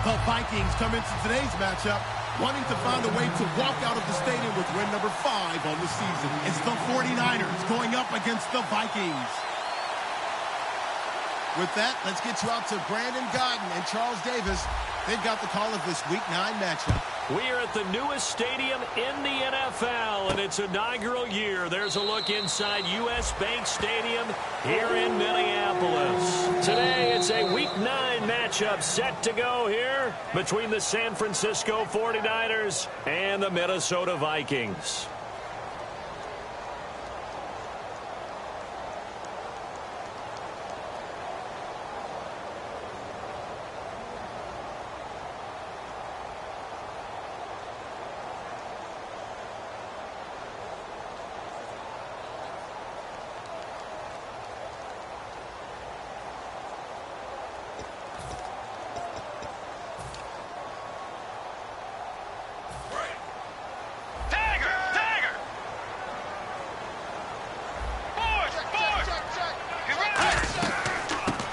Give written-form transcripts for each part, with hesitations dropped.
The Vikings come into today's matchup wanting to find a way to walk out of the stadium with win number 5 on the season. It's the 49ers going up against the Vikings. With that, let's get you out to Brandon Godden and Charles Davis. They've got the call of this Week 9 matchup. We are at the newest stadium in the NFL, and its inaugural year. There's a look inside U.S. Bank Stadium here in Minneapolis. Today, it's a Week 9 matchup set to go here between the San Francisco 49ers and the Minnesota Vikings.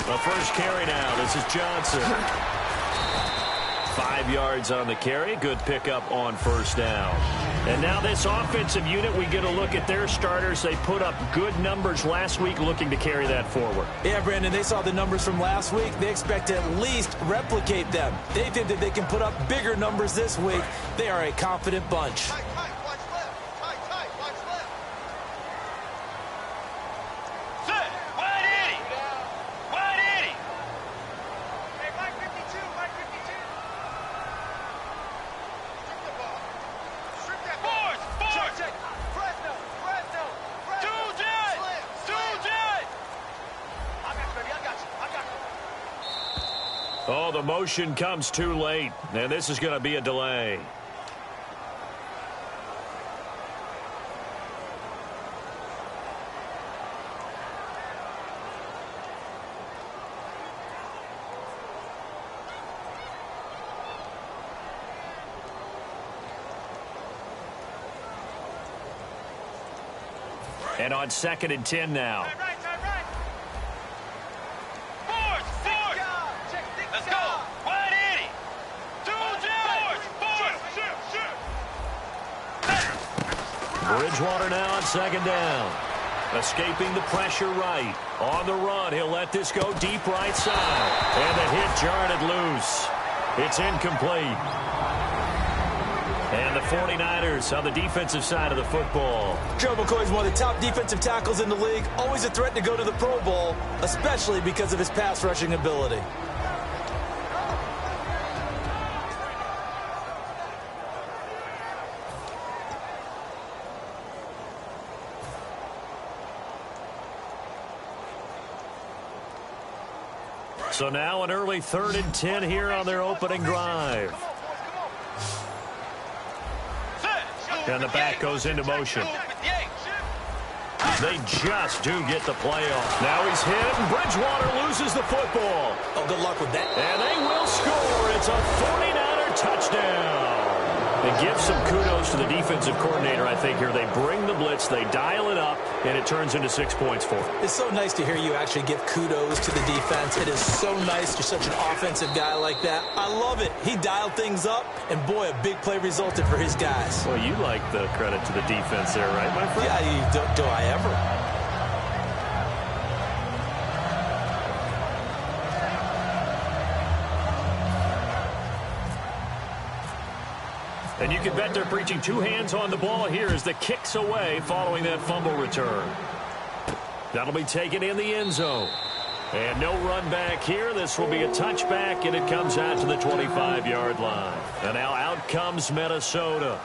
The first carry now. This is Johnson. 5 yards on the carry. Good pickup on first down. And now this offensive unit, we get a look at their starters. They put up good numbers last week, looking to carry that forward. Yeah, Brandon, they saw the numbers from last week. They expect to at least replicate them. They think that they can put up bigger numbers this week. They are a confident bunch. Oh, the motion comes too late, and this is going to be a delay. And on 2nd and 10 now. Bridgewater now on 2nd down. Escaping the pressure right. On the run, he'll let this go deep right side. And the hit jarred it loose. It's incomplete. And the 49ers on the defensive side of the football. Joe McCoy is one of the top defensive tackles in the league. Always a threat to go to the Pro Bowl, especially because of his pass rushing ability. So now an early 3rd and 10 here on their opening drive. And the back goes into motion. They just do get the play off. Now he's hit, and Bridgewater loses the football. Oh, good luck with that. And they will score. It's a 49er touchdown. And give some kudos to the defensive coordinator, I think, here. They bring the blitz, they dial it up, and it turns into 6 points for them. It's so nice to hear you actually give kudos to the defense. It is so nice. You're such an offensive guy like that. I love it. He dialed things up, and boy, a big play resulted for his guys. Well, you like the credit to the defense there, right, my friend? Yeah, do I ever? And you can bet they're preaching 2 hands on the ball here as the kick's away following that fumble return. That'll be taken in the end zone. And no run back here. This will be a touchback, and it comes out to the 25-yard line. And now out comes Minnesota.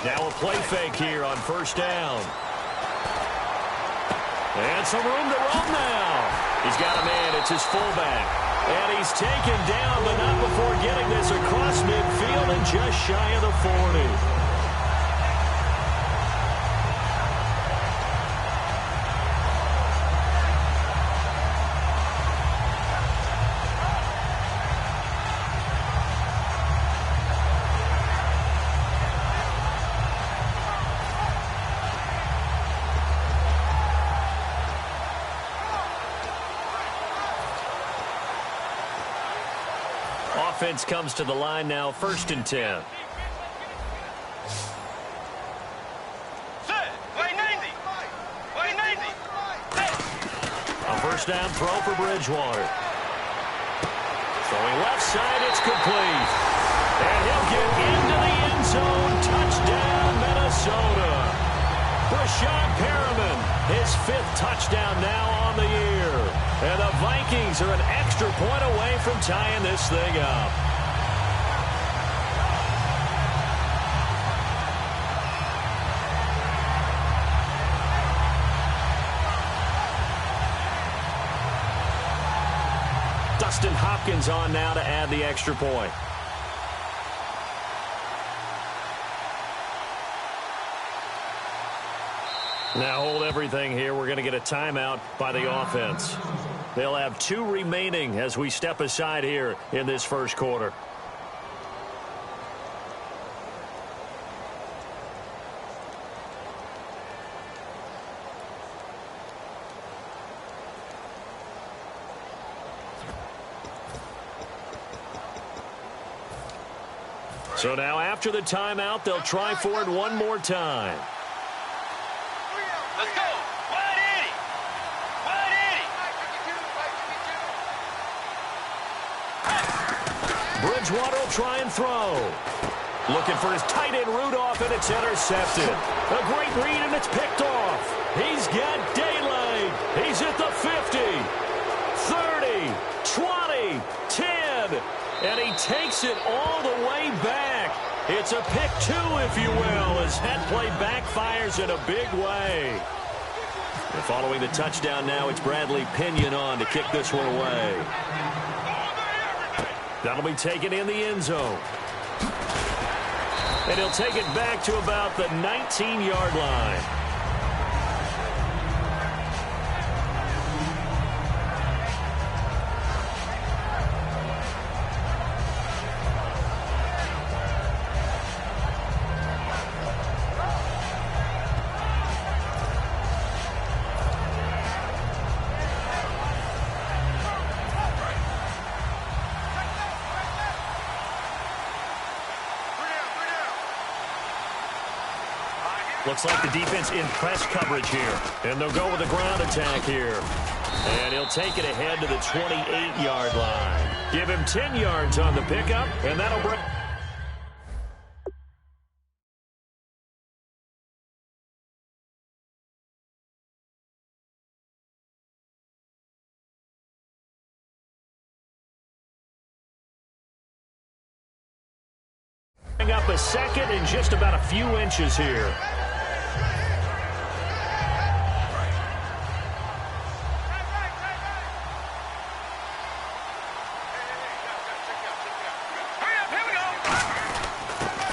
Now a play fake here on first down. And some room to run now. He's got a man. It's his fullback. And he's taken down, but not before getting this across midfield and just shy of the 40. offense comes to the line now, 1st and 10. A first down throw for Bridgewater. Throwing left side, it's complete. And he'll get into the end zone. Touchdown, Minnesota. Brashad Perriman, his 5th touchdown now on the year. And the Vikings are an extra point away from tying this thing up. Dustin Hopkins on now to add the extra point. Now hold everything here. We're going to get a timeout by the offense. They'll have 2 remaining as we step aside here in this first quarter. So now after the timeout, they'll try for it one more time. Let's go. 180. 180. Bridgewater will try and throw. Looking for his tight end Rudolph, and it's intercepted. A great read, and it's picked off. He's got daylight. He's at the 50, 30, 20, 10. And he takes it all the way back. It's a pick 2, if you will, as that play backfires in a big way. And following the touchdown now, it's Bradley Pinion on to kick this one away. That'll be taken in the end zone. And he'll take it back to about the 19-yard line. Looks like the defense in press coverage here. And they'll go with a ground attack here. And he'll take it ahead to the 28-yard line. Give him 10 yards on the pickup, and that'll bring... up a second in just about a few inches here.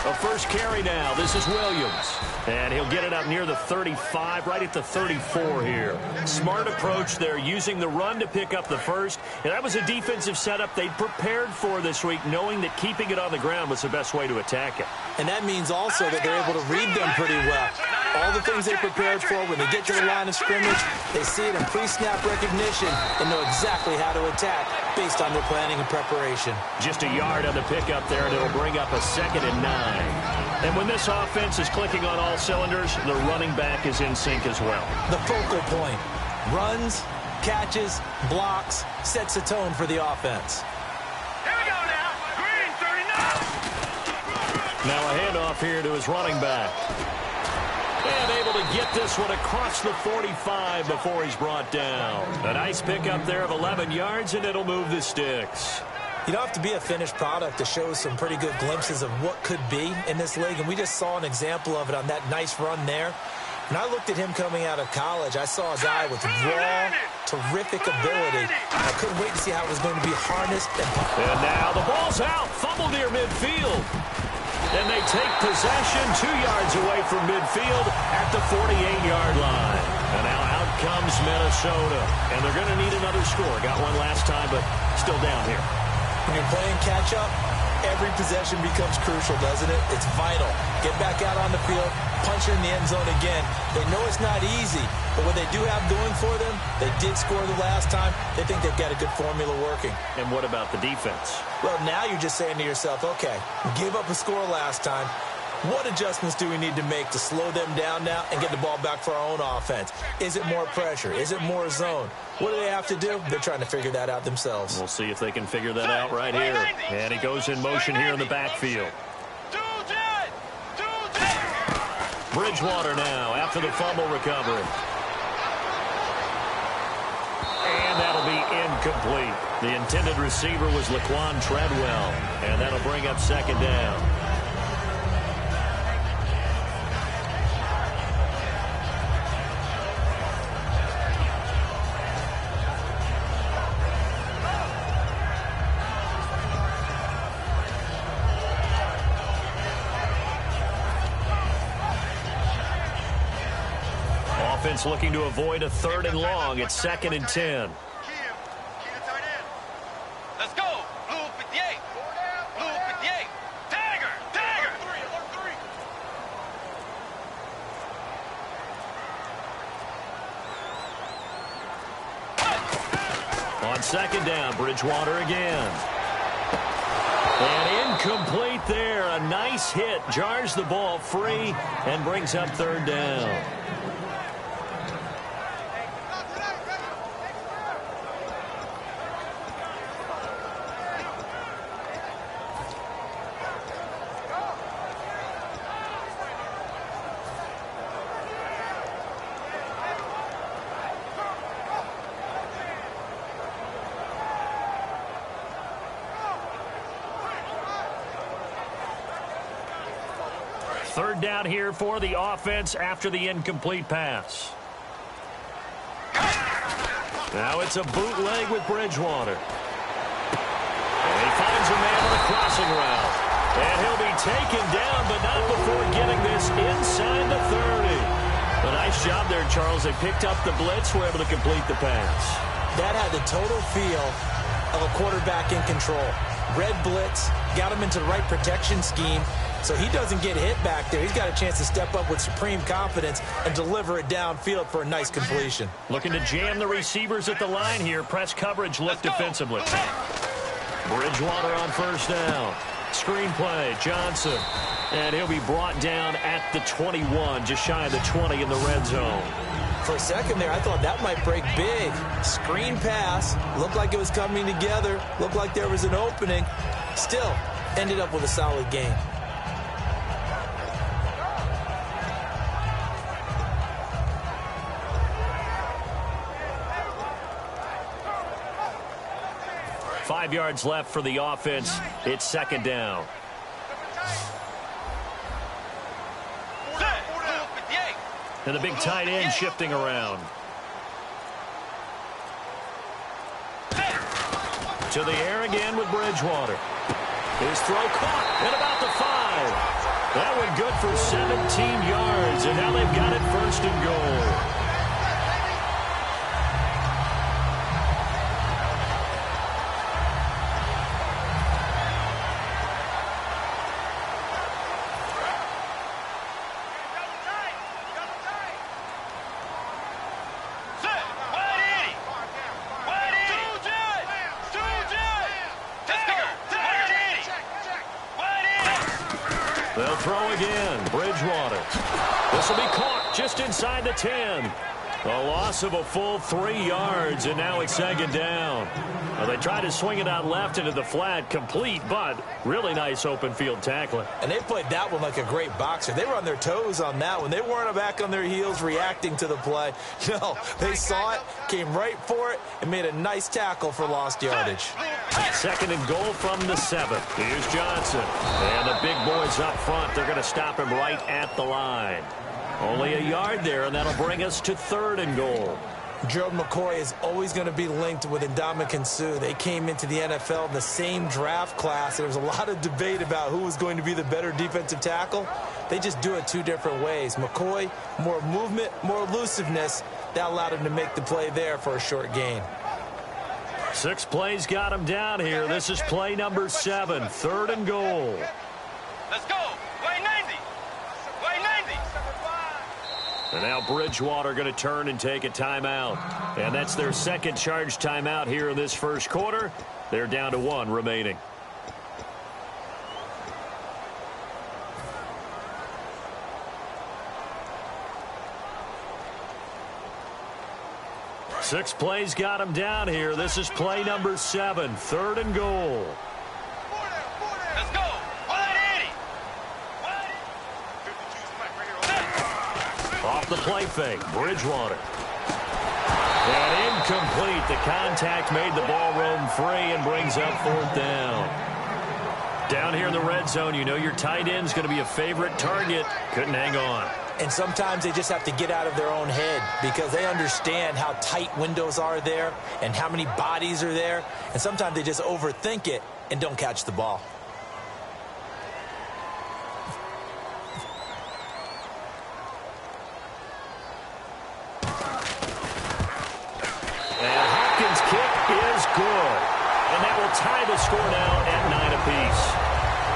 A first carry now. This is Williams. And he'll get it up near the 35, right at the 34 here. Smart approach there, using the run to pick up the first. And that was a defensive setup they'd prepared for this week, knowing that keeping it on the ground was the best way to attack it. And that means also that they're able to read them pretty well. All the things they prepared for, when they get to the line of scrimmage, they see it in pre-snap recognition and know exactly how to attack based on their planning and preparation. Just a yard on the pickup there, and it'll bring up a 2nd and 9. And when this offense is clicking on all cylinders, the running back is in sync as well. The focal point. Runs, catches, blocks, sets a tone for the offense. Here we go now. Green, 39. Now a handoff here to his running back. And able to get this one across the 45 before he's brought down. A nice pickup there of 11 yards, and it'll move the sticks. You don't have to be a finished product to show some pretty good glimpses of what could be in this league, and we just saw an example of it on that nice run there. When I looked at him coming out of college, I saw a guy with raw, terrific ability. I couldn't wait to see how it was going to be harnessed. And now the ball's out, fumble near midfield. And they take possession 2 yards away from midfield at the 48-yard line. And now out comes Minnesota. And they're going to need another score. Got one last time, but still down here. When you're playing catch-up, every possession becomes crucial, doesn't it? It's vital. Get back out on the field, punch her in the end zone again. They know it's not easy, but what they do have going for them, they did score the last time. They think they've got a good formula working. And what about the defense? Well, now you're just saying to yourself, okay, we gave up a score last time. What adjustments do we need to make to slow them down now and get the ball back for our own offense? Is it more pressure? Is it more zone? What do they have to do? They're trying to figure that out themselves. We'll see if they can figure that out right here. And he goes in motion here in the backfield. Bridgewater now after the fumble recovery. And that'll be incomplete. The intended receiver was Laquan Treadwell. And that'll bring up second down. Offense looking to avoid a 3rd and long. It's 2nd and 10. Let's go. Blue 58. Blue 58. Dagger. Dagger. On 2nd down, Bridgewater again. And incomplete there. A nice hit. Jars the ball free and brings up 3rd down. Third down here for the offense after the incomplete pass. Now it's a bootleg with Bridgewater. And he finds a man on a crossing route. And he'll be taken down, but not before getting this inside the 30. A nice job there, Charles. They picked up the blitz, were able to complete the pass. That had the total feel of a quarterback in control. Red blitz, got him into the right protection scheme, so he doesn't get hit back there. He's got a chance to step up with supreme confidence and deliver it downfield for a nice completion. Looking to jam the receivers at the line here. Press coverage look defensively. Bridgewater on 1st down. Screen play, Johnson. And he'll be brought down at the 21, just shy of the 20 in the red zone. For a second there, I thought that might break big. Screen pass. Looked like it was coming together. Looked like there was an opening. Still, ended up with a solid game. Five yards left for the offense. It's 2nd down. And the big tight end shifting around. To the air again with Bridgewater. His throw caught at about the 5. That went good for 17 yards, and now they've got it 1st and goal. They'll throw again. Bridgewater. This will be caught just inside the 10. A loss of a full 3 yards, and now it's 2nd down. Well, they tried to swing it out left into the flat, complete, but really nice open field tackling. And they played that one like a great boxer. They were on their toes on that one. They weren't back on their heels reacting to the play. No, they saw it, came right for it, and made a nice tackle for lost yardage. 2nd and goal from the 7. Here's Johnson. And the big boys up front, they're going to stop him right at the line. Only a yard there, and that'll bring us to 3rd and goal. Gerald McCoy is always going to be linked with Ndamukong Suh. They came into the NFL in the same draft class. There was a lot of debate about who was going to be the better defensive tackle. They just do it 2 different ways. McCoy, more movement, more elusiveness. That allowed him to make the play there for a short gain. 6 plays got him down here. This is play number 7, 3rd and goal. Let's go. Way 90. Way 90. And now Bridgewater going to turn and take a timeout. And that's their second charge timeout here in this first quarter. They're down to 1 remaining. Six plays got him down here. This is play number 7, 3rd and goal. Let's go. 180. Off the play fake, Bridgewater. And incomplete. The contact made the ball roam free and brings up 4th down. Down here in the red zone, you know your tight end's going to be a favorite target. Couldn't hang on. And sometimes they just have to get out of their own head because they understand how tight windows are there and how many bodies are there. And sometimes they just overthink it and don't catch the ball. And Hopkins' kick is good. And that will tie the score now at 9 apiece.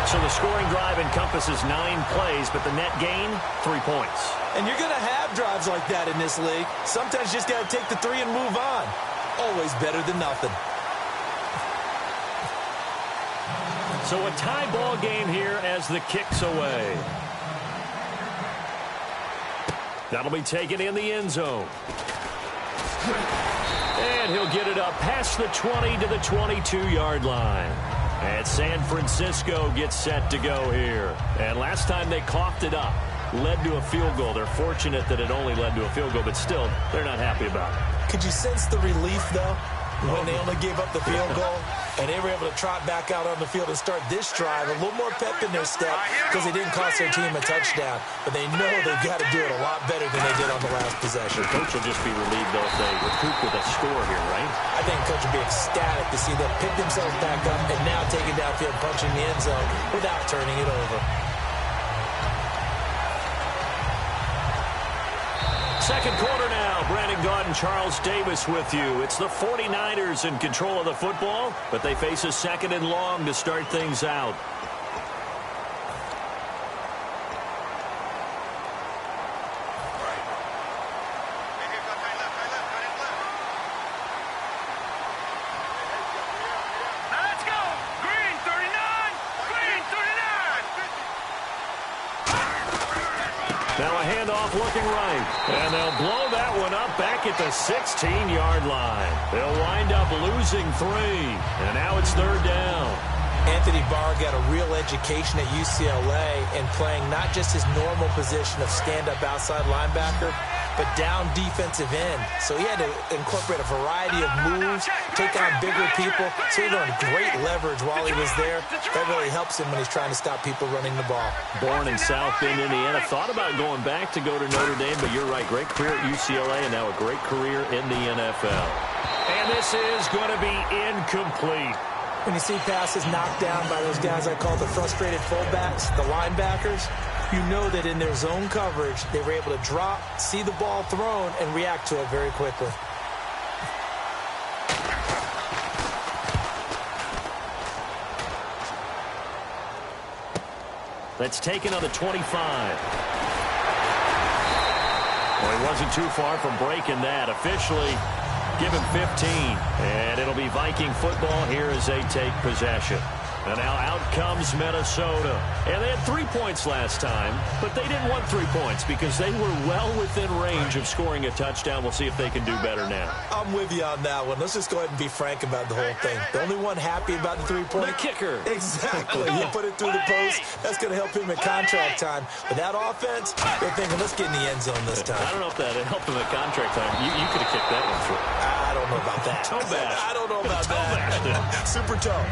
So the scoring drive encompasses 9 plays, but the net gain, 3 points. And you're going to have drives like that in this league. Sometimes you just got to take the 3 and move on. Always better than nothing. So a tie ball game here as the kick's away. That'll be taken in the end zone. And he'll get it up past the 20 to the 22-yard line. And San Francisco gets set to go here. And last time they coughed it up, led to a field goal. They're fortunate that it only led to a field goal, but still, they're not happy about it. Could you sense the relief, though, when they only gave up the field goal? And they were able to trot back out on the field and start this drive. A little more pep in their step because they didn't cost their team a touchdown. But they know they've got to do it a lot better than they did on the last possession. The coach will just be relieved, though, if they recoup with a score here, right? I think the coach will be ecstatic to see them pick themselves back up and now take it downfield, punching the end zone without turning it over. Second quarter now. Brandon Gaudin, Charles Davis with you. It's the 49ers in control of the football, but they face a 2nd and long to start things out. Let's go. Green 39. Green 39. Now a handoff looking right. And they'll blow that one up back at the 16-yard line. They'll wind up losing 3. And now it's 3rd down. Anthony Barr got a real education at UCLA in playing not just his normal position of stand-up outside linebacker, but down defensive end. So he had to incorporate a variety of moves, take on bigger people. So he learned great leverage while he was there. That really helps him when he's trying to stop people running the ball. Born in South Bend, Indiana. Thought about going back to go to Notre Dame, but you're right. Great career at UCLA and now a great career in the NFL. And this is going to be incomplete. When you see passes knocked down by those guys I call the frustrated fullbacks, the linebackers, you know that in their zone coverage, they were able to drop, see the ball thrown, and react to it very quickly. That's taken on the 25. Well, he wasn't too far from breaking that. Officially, give him 15. And it'll be Viking football here as they take possession. And now out comes Minnesota. And they had 3 points last time, but they didn't want 3 points because they were well within range of scoring a touchdown. We'll see if they can do better now. I'm with you on that one. Let's just go ahead and be frank about the whole thing. The only one happy about the 3-point. The kicker. Exactly. You put it through the post. That's going to help him in contract time. But that offense, they're thinking, let's get in the end zone this time. I don't know if that helped him at contract time. You could have kicked that one through. I don't know about that. Toe bash. I don't know about that. Super toe.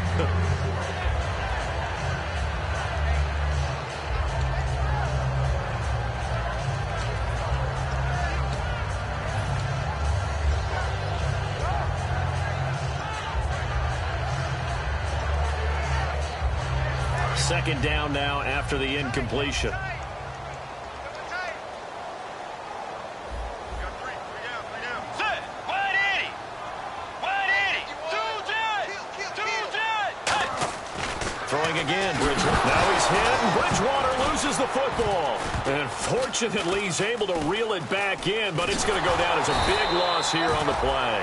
Second down now after the incompletion. Set. 180. 180. 2, Bridgewater. Now he's hit, and Bridgewater loses the football. And fortunately, he's able to reel it back in, but it's going to go down as a big loss here on the play.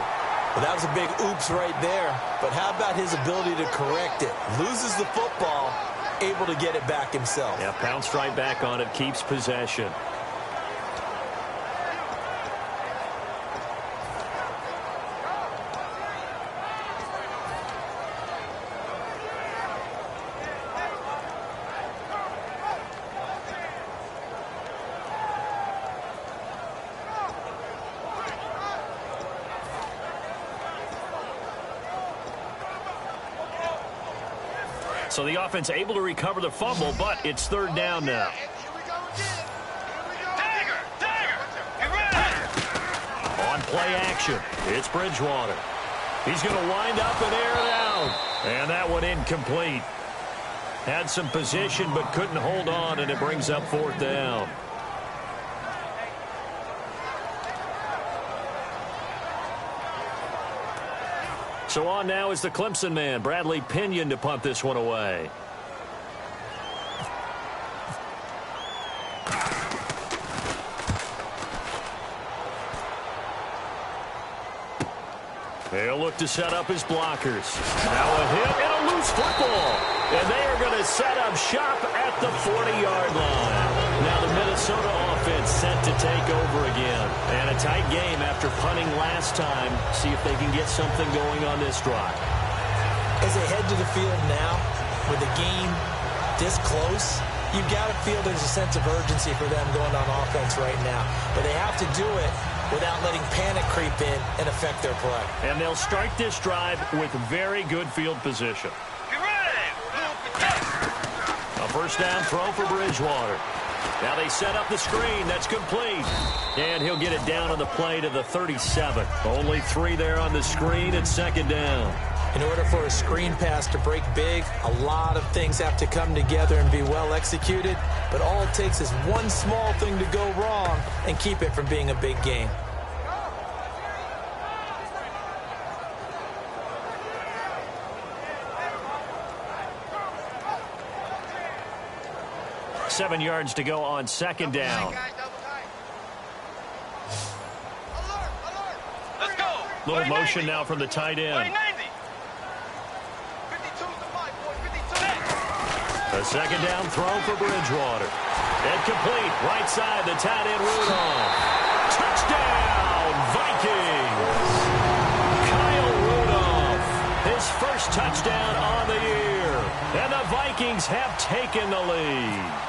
Well, that was a big oops right there. But how about his ability to correct it? Loses the football, able to get it back himself. Yeah, pounced right back on it, keeps possession. So the offense able to recover the fumble, but it's third down now. On play action, it's Bridgewater. He's going to wind up and air it out. And that one incomplete. Had some position but couldn't hold on, and it brings up fourth down. So on now is the Clemson man, Bradley Pinion, to punt this one away. They'll look to set up his blockers. Now a hit and a loose football. And they are going to set up shop at the 40-yard line. Now the Minnesota offense set to take over again. And a tight game after punting last time. See if they can get something going on this drive. As they head to the field now, with the game this close, you've got to feel there's a sense of urgency for them going on offense right now. But they have to do it without letting panic creep in and affect their play. And they'll start this drive with very good field position. A first down throw for Bridgewater. Now they set up the screen. That's complete. And he'll get it down on the play to the 37. Only 3 there on the screen at second down. In order for a screen pass to break big, a lot of things have to come together and be well executed. But all it takes is one small thing to go wrong and keep it from being a big game. Seven yards to go on second down. Let's go. Little motion now from the tight end. A second down throw for Bridgewater. Incomplete. Right side, the tight end Rudolph. Touchdown, Vikings. Kyle Rudolph, his first touchdown on the year. And the Vikings have taken the lead.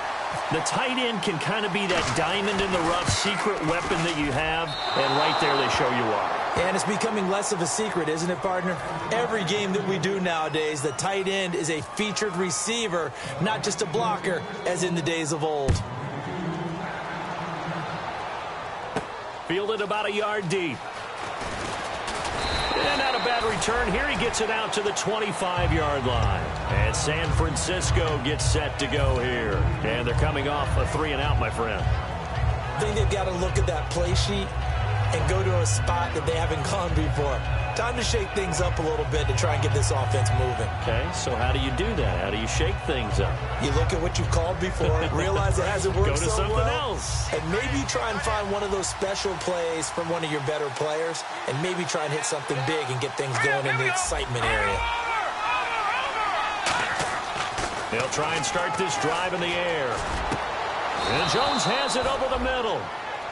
The tight end can kind of be that diamond in the rough secret weapon that you have, and right there they show you why. And it's becoming less of a secret, isn't it, partner? Every game that we do nowadays, the tight end is a featured receiver, not just a blocker, as in the days of old. Fielded about a yard deep. And not a bad return. Here he gets it out to the 25-yard line. And San Francisco gets set to go here. And they're coming off a 3-and-out, my friend. I think they've got to look at that play sheet and go to a spot that they haven't gone before. Time to shake things up a little bit to try and get this offense moving. Okay, so how do you do that? How do you shake things up? You look at what you've called before, realize it hasn't worked Go to so something well, else. and maybe try and find one of those special plays from one of your better players, and maybe try and hit something big and get things going in the excitement area. They'll try and start this drive in the air. And Jones has it over the middle.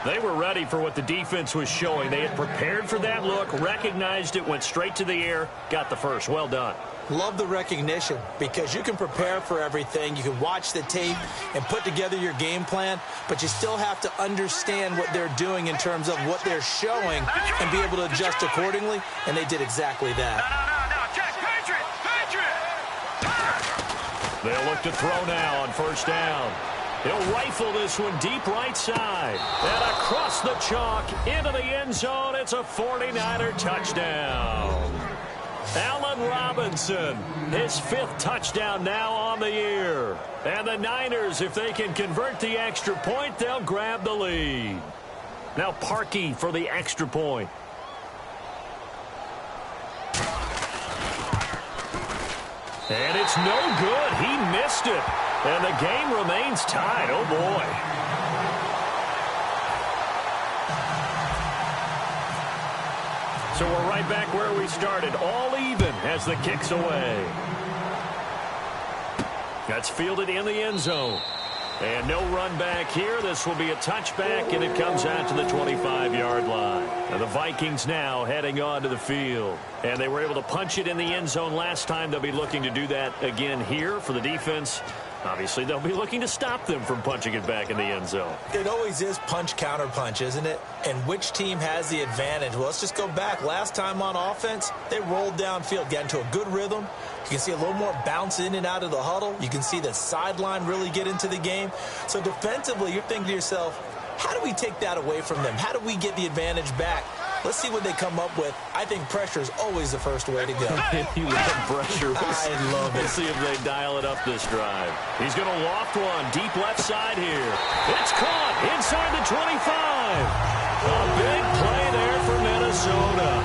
They were ready for what the defense was showing. They had prepared for that look, recognized it, went straight to the air, got the first. Well done. Love the recognition, because you can prepare for everything. You can watch the tape and put together your game plan, but you still have to understand what they're doing in terms of what they're showing and be able to adjust accordingly, and they did exactly that. They'll look to throw now on first down. He'll rifle this one deep right side. And across the chalk into the end zone. It's a 49er touchdown. Allen Robinson, his 5th touchdown now on the year. And the Niners, if they can convert the extra point, they'll grab the lead. Now Parkey for the extra point. And it's no good. He missed it. And the game remains tied. Oh, boy. So we're right back where we started. All even as the kick's away. That's fielded in the end zone. And no run back here. This will be a touchback, and it comes out to the 25-yard line. And the Vikings now heading onto the field. And they were able to punch it in the end zone last time. They'll be looking to do that again here for the defense. Obviously, they'll be looking to stop them from punching it back in the end zone. It always is punch-counter-punch, isn't it? And which team has the advantage? Well, let's just go back. Last time on offense, they rolled downfield, got into a good rhythm. You can see a little more bounce in and out of the huddle. You can see the sideline really get into the game. So defensively, you're thinking to yourself, how do we take that away from them? How do we get the advantage back? Let's see what they come up with. I think pressure is always the first way to go. You love pressure. I love it. We'll see if they dial it up this drive. He's going to loft one deep left side here. It's caught inside the 25. A big play there for Minnesota.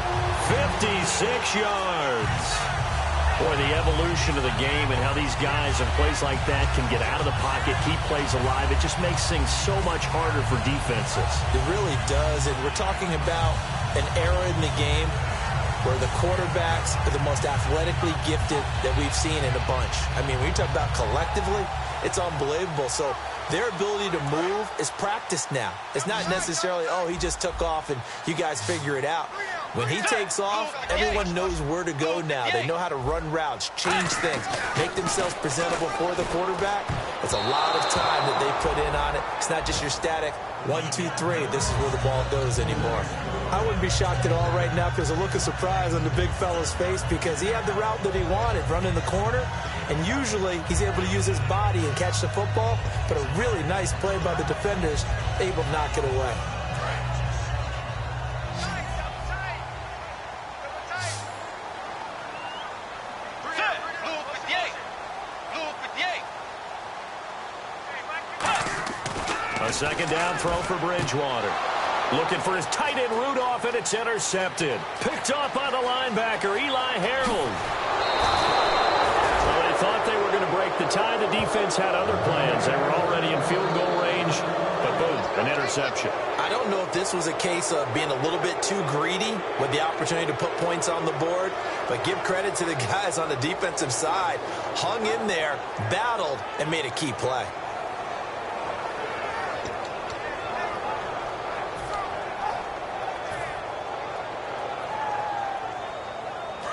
56 yards. Boy, the evolution of the game and how these guys in plays like that can get out of the pocket, keep plays alive, it just makes things so much harder for defenses. It really does, and we're talking about an era in the game where the quarterbacks are the most athletically gifted that we've seen in a bunch. I mean, when you talk about collectively, it's unbelievable. So their ability to move is practiced now. It's not necessarily, oh, he just took off and you guys figure it out. When he takes off, everyone knows where to go now. They know how to run routes, change things, make themselves presentable for the quarterback. It's a lot of time that they put in on it. It's not just your static 1, 2, 3. This is where the ball goes anymore. I wouldn't be shocked at all right now if there's a look of surprise on the big fella's face because he had the route that he wanted, running the corner. And usually he's able to use his body and catch the football, but a really nice play by the defenders, able to knock it away. A second down throw for Bridgewater. Looking for his tight end Rudolph, and it's intercepted. Picked off by the linebacker, Eli Harold. Well, they thought they were going to break the tie. The defense had other plans. They were already in field goal range, but boom, an interception. I don't know if this was a case of being a little bit too greedy with the opportunity to put points on the board, but give credit to the guys on the defensive side. Hung in there, battled, and made a key play.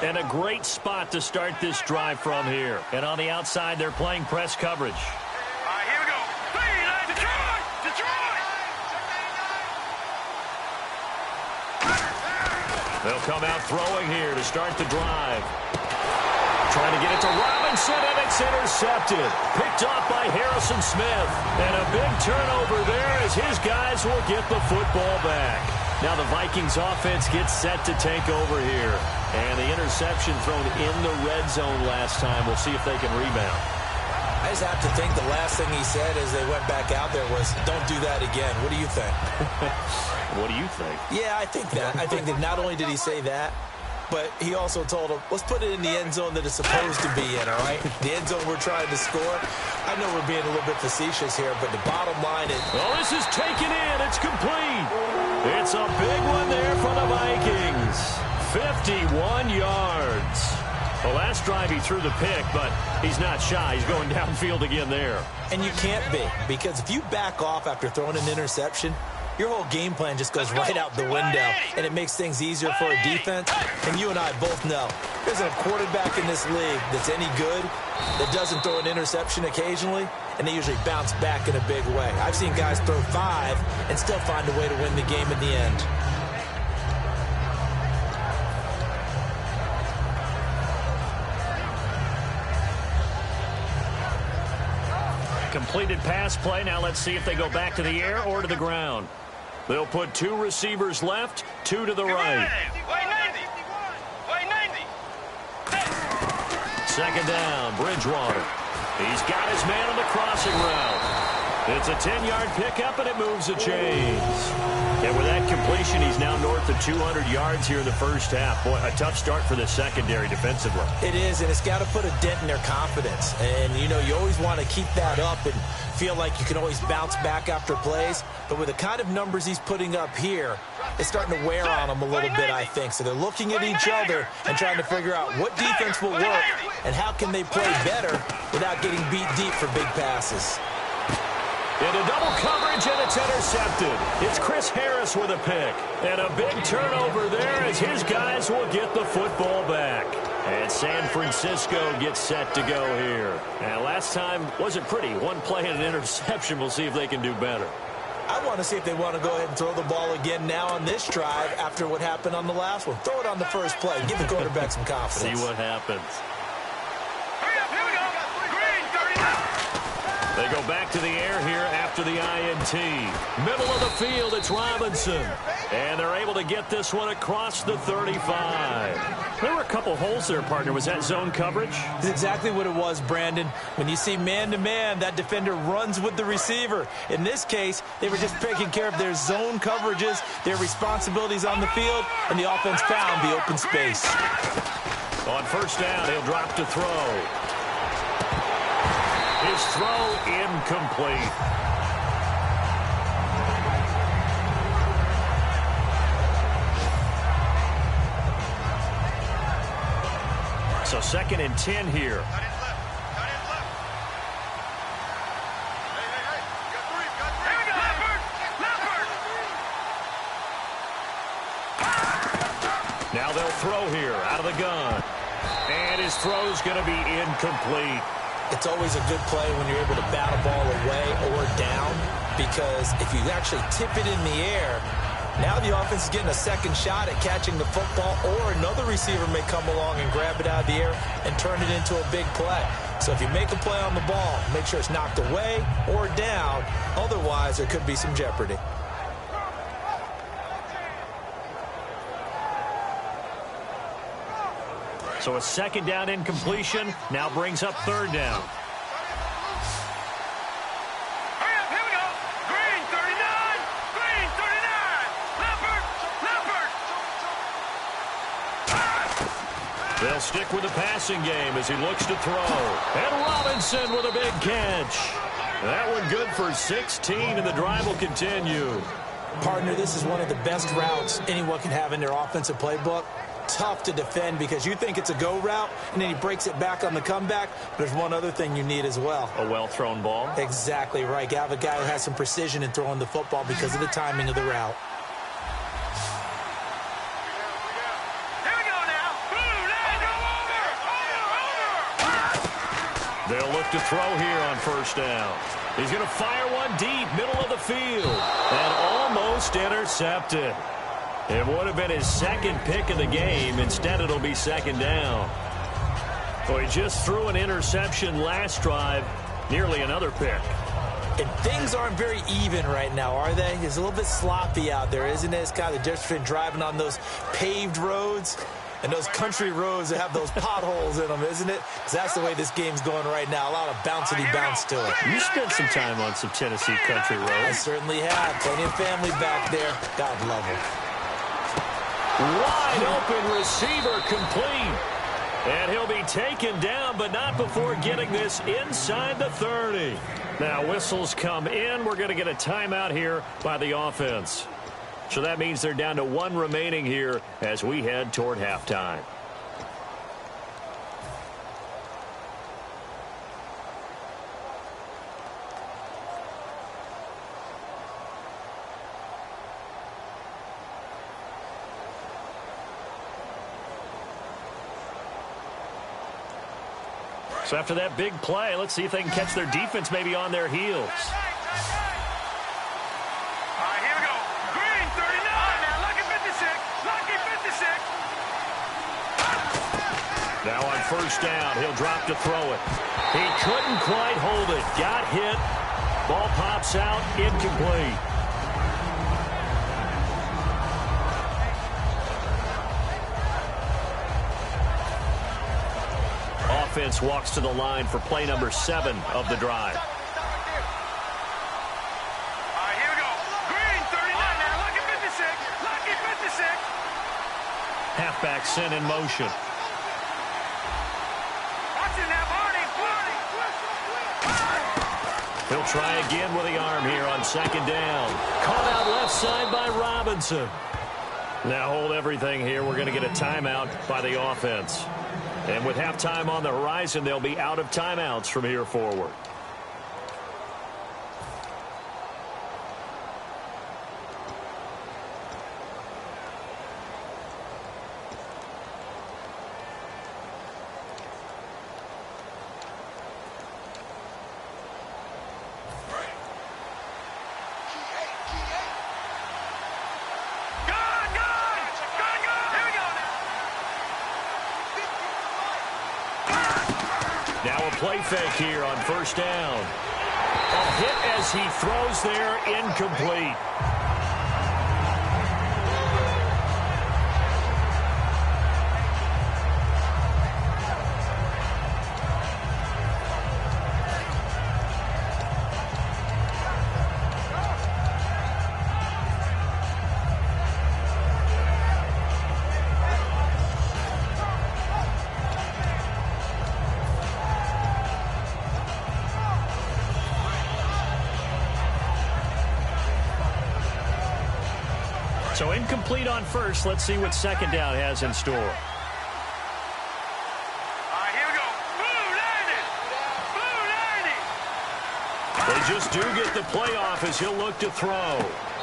And a great spot to start this drive from here. And on the outside, they're playing press coverage. All right, here we go. Detroit! Detroit! They'll come out throwing here to start the drive. Trying to get it to Robinson, and it's intercepted. Picked off by Harrison Smith. And a big turnover there as his guys will get the football back. Now the Vikings offense gets set to take over here. And the interception thrown in the red zone last time. We'll see if they can rebound. I just have to think the last thing he said as they went back out there was, don't do that again. What do you think? What do you think? Yeah, I think that. I think that not only did he say that, but he also told him, let's put it in the end zone that it's supposed to be in, all right? The end zone we're trying to score. I know we're being a little bit facetious here, but the bottom line is... Oh, this is taken in. It's complete. It's a big one there for the Vikings. 51 yards. Well, last drive he threw the pick, but he's not shy. He's going downfield again there. And you can't be, because if you back off after throwing an interception, your whole game plan just goes right out the window, and it makes things easier for a defense. And you and I both know there's a quarterback in this league that's any good that doesn't throw an interception occasionally, and they usually bounce back in a big way. I've seen guys throw 5 and still find a way to win the game in the end. Completed pass play. Now let's see if they go back to the air or to the ground. They'll put 2 receivers left, 2 to the right. Second down, Bridgewater. He's got his man on the crossing route. It's a 10-yard pickup, and it moves the chains. And with that completion, he's now north of 200 yards here in the first half. Boy, a tough start for the secondary defensively. It is, and it's got to put a dent in their confidence. And, you know, you always want to keep that up and feel like you can always bounce back after plays. But with the kind of numbers he's putting up here, it's starting to wear on them a little bit, I think. So they're looking at each other and trying to figure out what defense will work and how can they play better without getting beat deep for big passes. Into double coverage, and it's intercepted. It's Chris Harris with a pick. And a big turnover there as his guys will get the football back. And San Francisco gets set to go here. And last time wasn't pretty. One play and an interception. We'll see if they can do better. I want to see if they want to go ahead and throw the ball again now on this drive after what happened on the last one. Throw it on the first play. Give the quarterback some confidence. See what happens. They go back to the air here after the INT. Middle of the field, it's Robinson. And they're able to get this one across the 35. There were a couple holes there, partner. Was that zone coverage? That's exactly what it was, Brandon. When you see man-to-man, that defender runs with the receiver. In this case, they were just taking care of their zone coverages, their responsibilities on the field, and the offense found the open space. On first down, he'll drop to throw. His throw incomplete. So 2nd and 10 here. Now they'll throw here out of the gun. And his throw's going to be incomplete. It's always a good play when you're able to bat a ball away or down, because if you actually tip it in the air, now the offense is getting a second shot at catching the football, or another receiver may come along and grab it out of the air and turn it into a big play. So if you make a play on the ball, make sure it's knocked away or down. Otherwise, there could be some jeopardy. So a 2nd down incompletion now brings up 3rd down. Hurry up, here we go. Green 39. Green 39. Leopard. They'll stick with the passing game as he looks to throw. And Robinson with a big catch. That one good for 16, and the drive will continue. Partner, this is one of the best routes anyone can have in their offensive playbook. Tough to defend because you think it's a go route, and then he breaks it back on the comeback. But there's one other thing you need as well. A well-thrown ball? Exactly right. You have a guy who has some precision in throwing the football because of the timing of the route. Here we go now. Over. They'll look to throw here on first down. He's going to fire one deep, middle of the field, and almost intercepted. It would have been his 2nd pick of the game. Instead, it'll be 2nd down. Well, he just threw an interception last drive, nearly another pick. And things aren't very even right now, are they? It's a little bit sloppy out there, isn't it? It's kind of the difference between driving on those paved roads and those country roads that have those potholes in them, isn't it? Because that's the way this game's going right now. A lot of bouncy bounce to it. You spent some time on some Tennessee country roads. I certainly have. Plenty of family back there. God love them. Wide open receiver complete. And he'll be taken down, but not before getting this inside the 30. Now whistles come in. We're going to get a timeout here by the offense. So that means they're down to 1 remaining here as we head toward halftime. So after that big play, let's see if they can catch their defense maybe on their heels. All right, here we go. Green 39. Now, lucky 56. Lucky 56. Now on first down, he'll drop to throw it. He couldn't quite hold it. Got hit. Ball pops out. Incomplete. Offense walks to the line for play number 7 of the drive. Halfback sent in motion. He'll try again with the arm here on second down. Caught out left side by Robinson. Now hold everything here. We're going to get a timeout by the offense. And with halftime on the horizon, they'll be out of timeouts from here forward. Now a play fake here on first down. A hit as he throws there, incomplete. So incomplete on first. Let's see what second down has in store. Here we go. They just do get the playoff as he'll look to throw.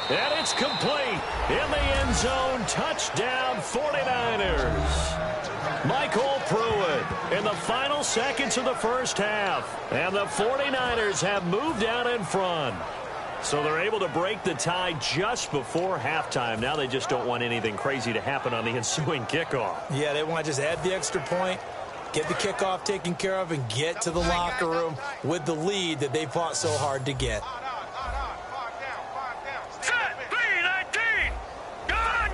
And it's complete. In the end zone. Touchdown 49ers. Michael Pruitt in the final seconds of the first half. And the 49ers have moved out in front. So they're able to break the tie just before halftime. Now they just don't want anything crazy to happen on the ensuing kickoff. Yeah, they want to just add the extra point, get the kickoff taken care of, and get to the locker room with the lead that they fought so hard to get. Set, 3-19. Gun.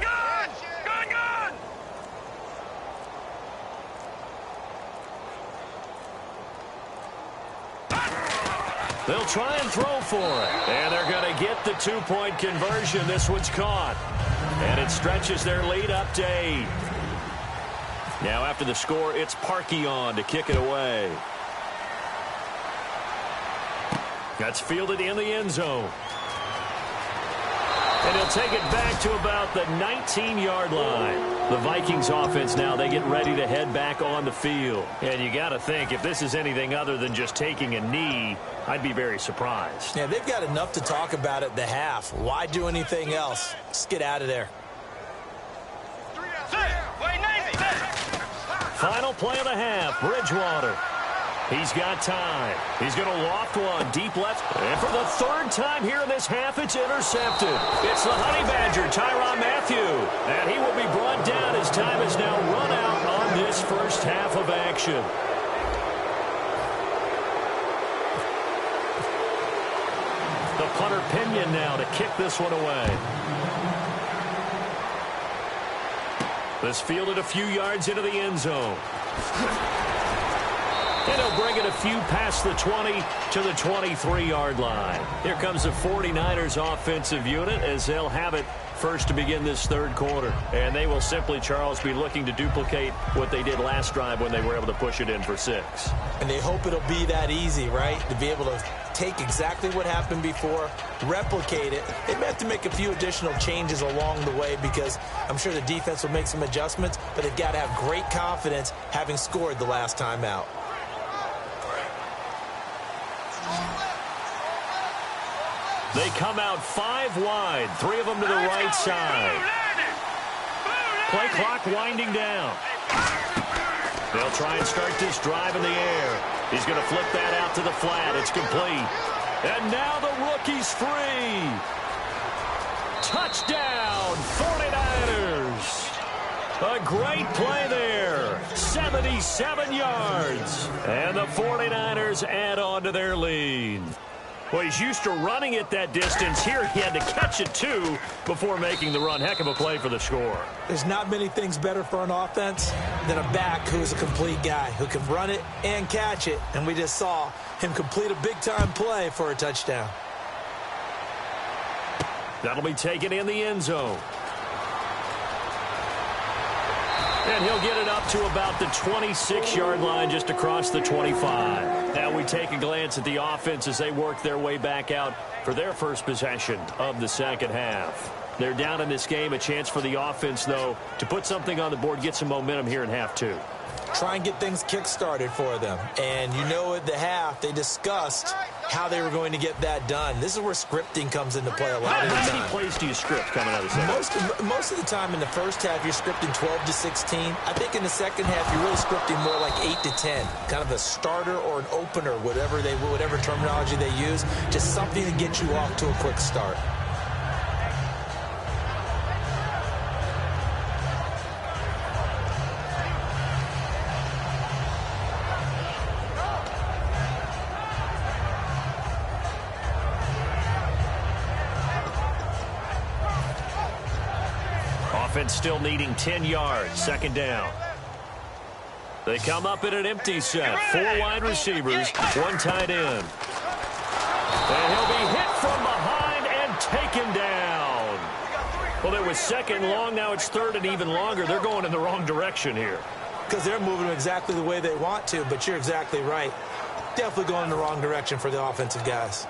They'll try and throw for it. And they're going to get the two-point conversion. This one's caught. And it stretches their lead up to 8. Now after the score, it's Parkey on to kick it away. That's fielded in the end zone. And he'll take it back to about the 19-yard line. The Vikings offense now, they get ready to head back on the field. And you got to think, if this is anything other than just taking a knee, I'd be very surprised. Yeah, they've got enough to talk about at the half. Why do anything else? Just get out of there. Final play of the half, Bridgewater. He's got time. He's going to loft one deep left. And for the third time here in this half, it's intercepted. It's the Honey Badger, Tyrann Mathieu. And he will be brought down as time is now run out on this first half of action. The punter Pinion now to kick this one away. This fielded a few yards into the end zone. And he'll bring it a few past the 20 to the 23-yard line. Here comes the 49ers offensive unit as they'll have it first to begin this third quarter. And they will simply, Charles, be looking to duplicate what they did last drive when they were able to push it in for 6. And they hope it'll be that easy, right? To be able to take exactly what happened before, replicate it. They may have to make a few additional changes along the way because I'm sure the defense will make some adjustments, but they've got to have great confidence having scored the last time out. They come out 5 wide, 3 of them to the right side. Play clock winding down. They'll try and start this drive in the air. He's going to flip that out to the flat. It's complete. And now the rookie's free. Touchdown, 49ers. A great play there. 77 yards. And the 49ers add on to their lead. Well, he's used to running it that distance. Here he had to catch it, too, before making the run. Heck of a play for the score. There's not many things better for an offense than a back who's a complete guy who can run it and catch it. And we just saw him complete a big-time play for a touchdown. That'll be taken in the end zone. And he'll get it up to about the 26-yard line, just across the 25. Now we take a glance at the offense as they work their way back out for their first possession of the second half. They're down in this game. A chance for the offense, though, to put something on the board, get some momentum here in half two. Try and get things kick-started for them. And you know at the half, they discussed how they were going to get that done. This is where scripting comes into play a lot of the time. How many plays do you script coming out of the second? Most of the time in the first half, you're scripting 12 to 16. I think in the second half, you're really scripting more like 8 to 10. Kind of a starter or an opener, whatever terminology they use. Just something to get you off to a quick start. Offense still needing 10 yards. Second down. They come up in an empty set. 4 wide receivers, 1 tight end. And he'll be hit from behind and taken down. Well, it was second long. Now it's third and even longer. They're going in the wrong direction here. Because they're moving exactly the way they want to, but you're exactly right. Definitely going in the wrong direction for the offensive guys.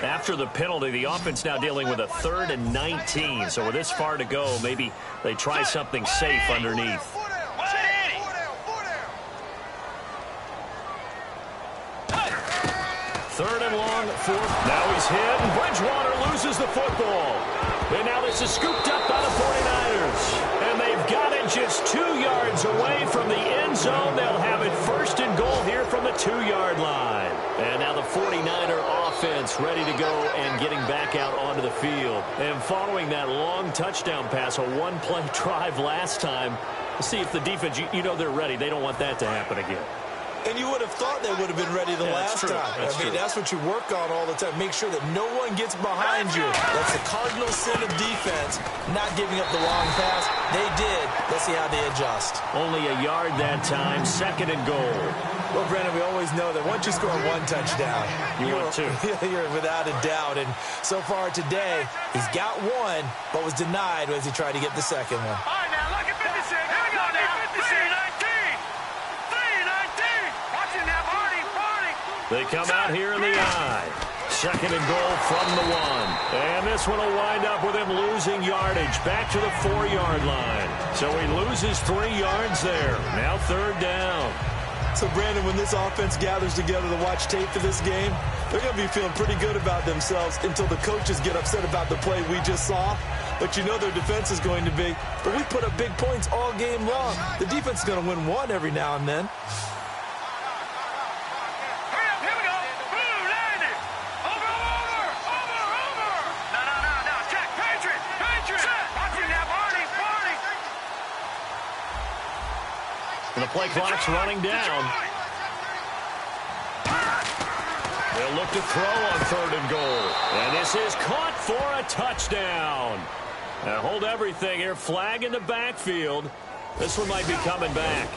After the penalty, the offense now dealing with a 3rd and 19. So with this far to go, maybe they try something safe underneath. Third and long, 4th. Now he's hit, and Bridgewater loses the football. And now this is scooped up by the 49ers. And they've got it just 2 yards away from the end zone. They'll have it 1st and goal here from the 2-yard line. And now the 49er offense ready to go and getting back out onto the field. And following that long touchdown pass, a 1-play drive last time, see if the defense, you know they're ready. They don't want that to happen again. And you would have thought they would have been ready the last time. That's what you work on all the time. Make sure that no one gets behind you. That's the cardinal sin of defense, not giving up the long pass. They did. Let's see how they adjust. Only a yard that time, 2nd and goal. Well, Brandon, we always know that once you score 1 touchdown, you're two. You're without a doubt. And so far today, he's got 1, but was denied as he tried to get the second one. All right, now look at 56. Here we go now. 3-19. 3-19. Watching that party. They come out here in the eye. 2nd and goal from the 1. And this one will wind up with him losing yardage back to the 4-yard line. So he loses 3 yards there. Now 3rd down. So, Brandon, when this offense gathers together to watch tape for this game, they're going to be feeling pretty good about themselves until the coaches get upset about the play we just saw. But you know their defense is going to be. But we put up big points all game long. The defense is going to win 1 every now and then. Hurry up, here we go. Blue, land it. Over. No. Check, Patriot. Watching that party. And the play clock's running down. They'll look to throw on 3rd and goal. And this is caught for a touchdown. Now hold everything here. Flag in the backfield. This one might be coming back.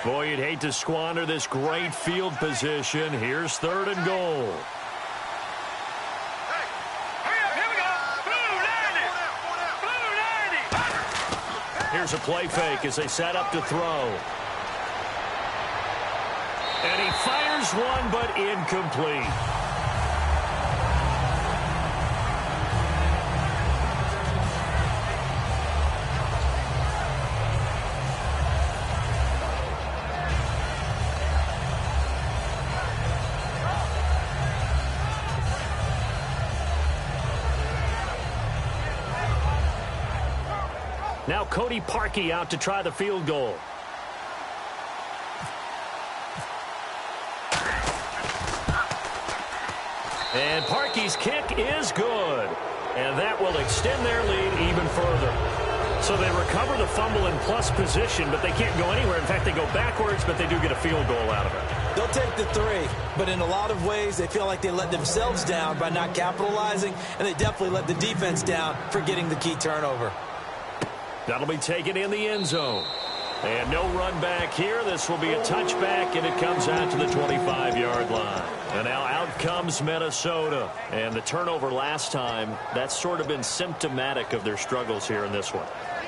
Boy, you'd hate to squander this great field position. Here's 3rd and goal. Here's a play fake as they set up to throw. And he fires one, but incomplete. Now Cody Parkey out to try the field goal. And Parkey's kick is good. And that will extend their lead even further. So they recover the fumble in plus position, but they can't go anywhere. In fact, they go backwards, but they do get a field goal out of it. They'll take the 3, but in a lot of ways, they feel like they let themselves down by not capitalizing, and they definitely let the defense down for getting the key turnover. That'll be taken in the end zone. And no run back here. This will be a touchback, and it comes out to the 25-yard line. And now out comes Minnesota. And the turnover last time, that's sort of been symptomatic of their struggles here in this one.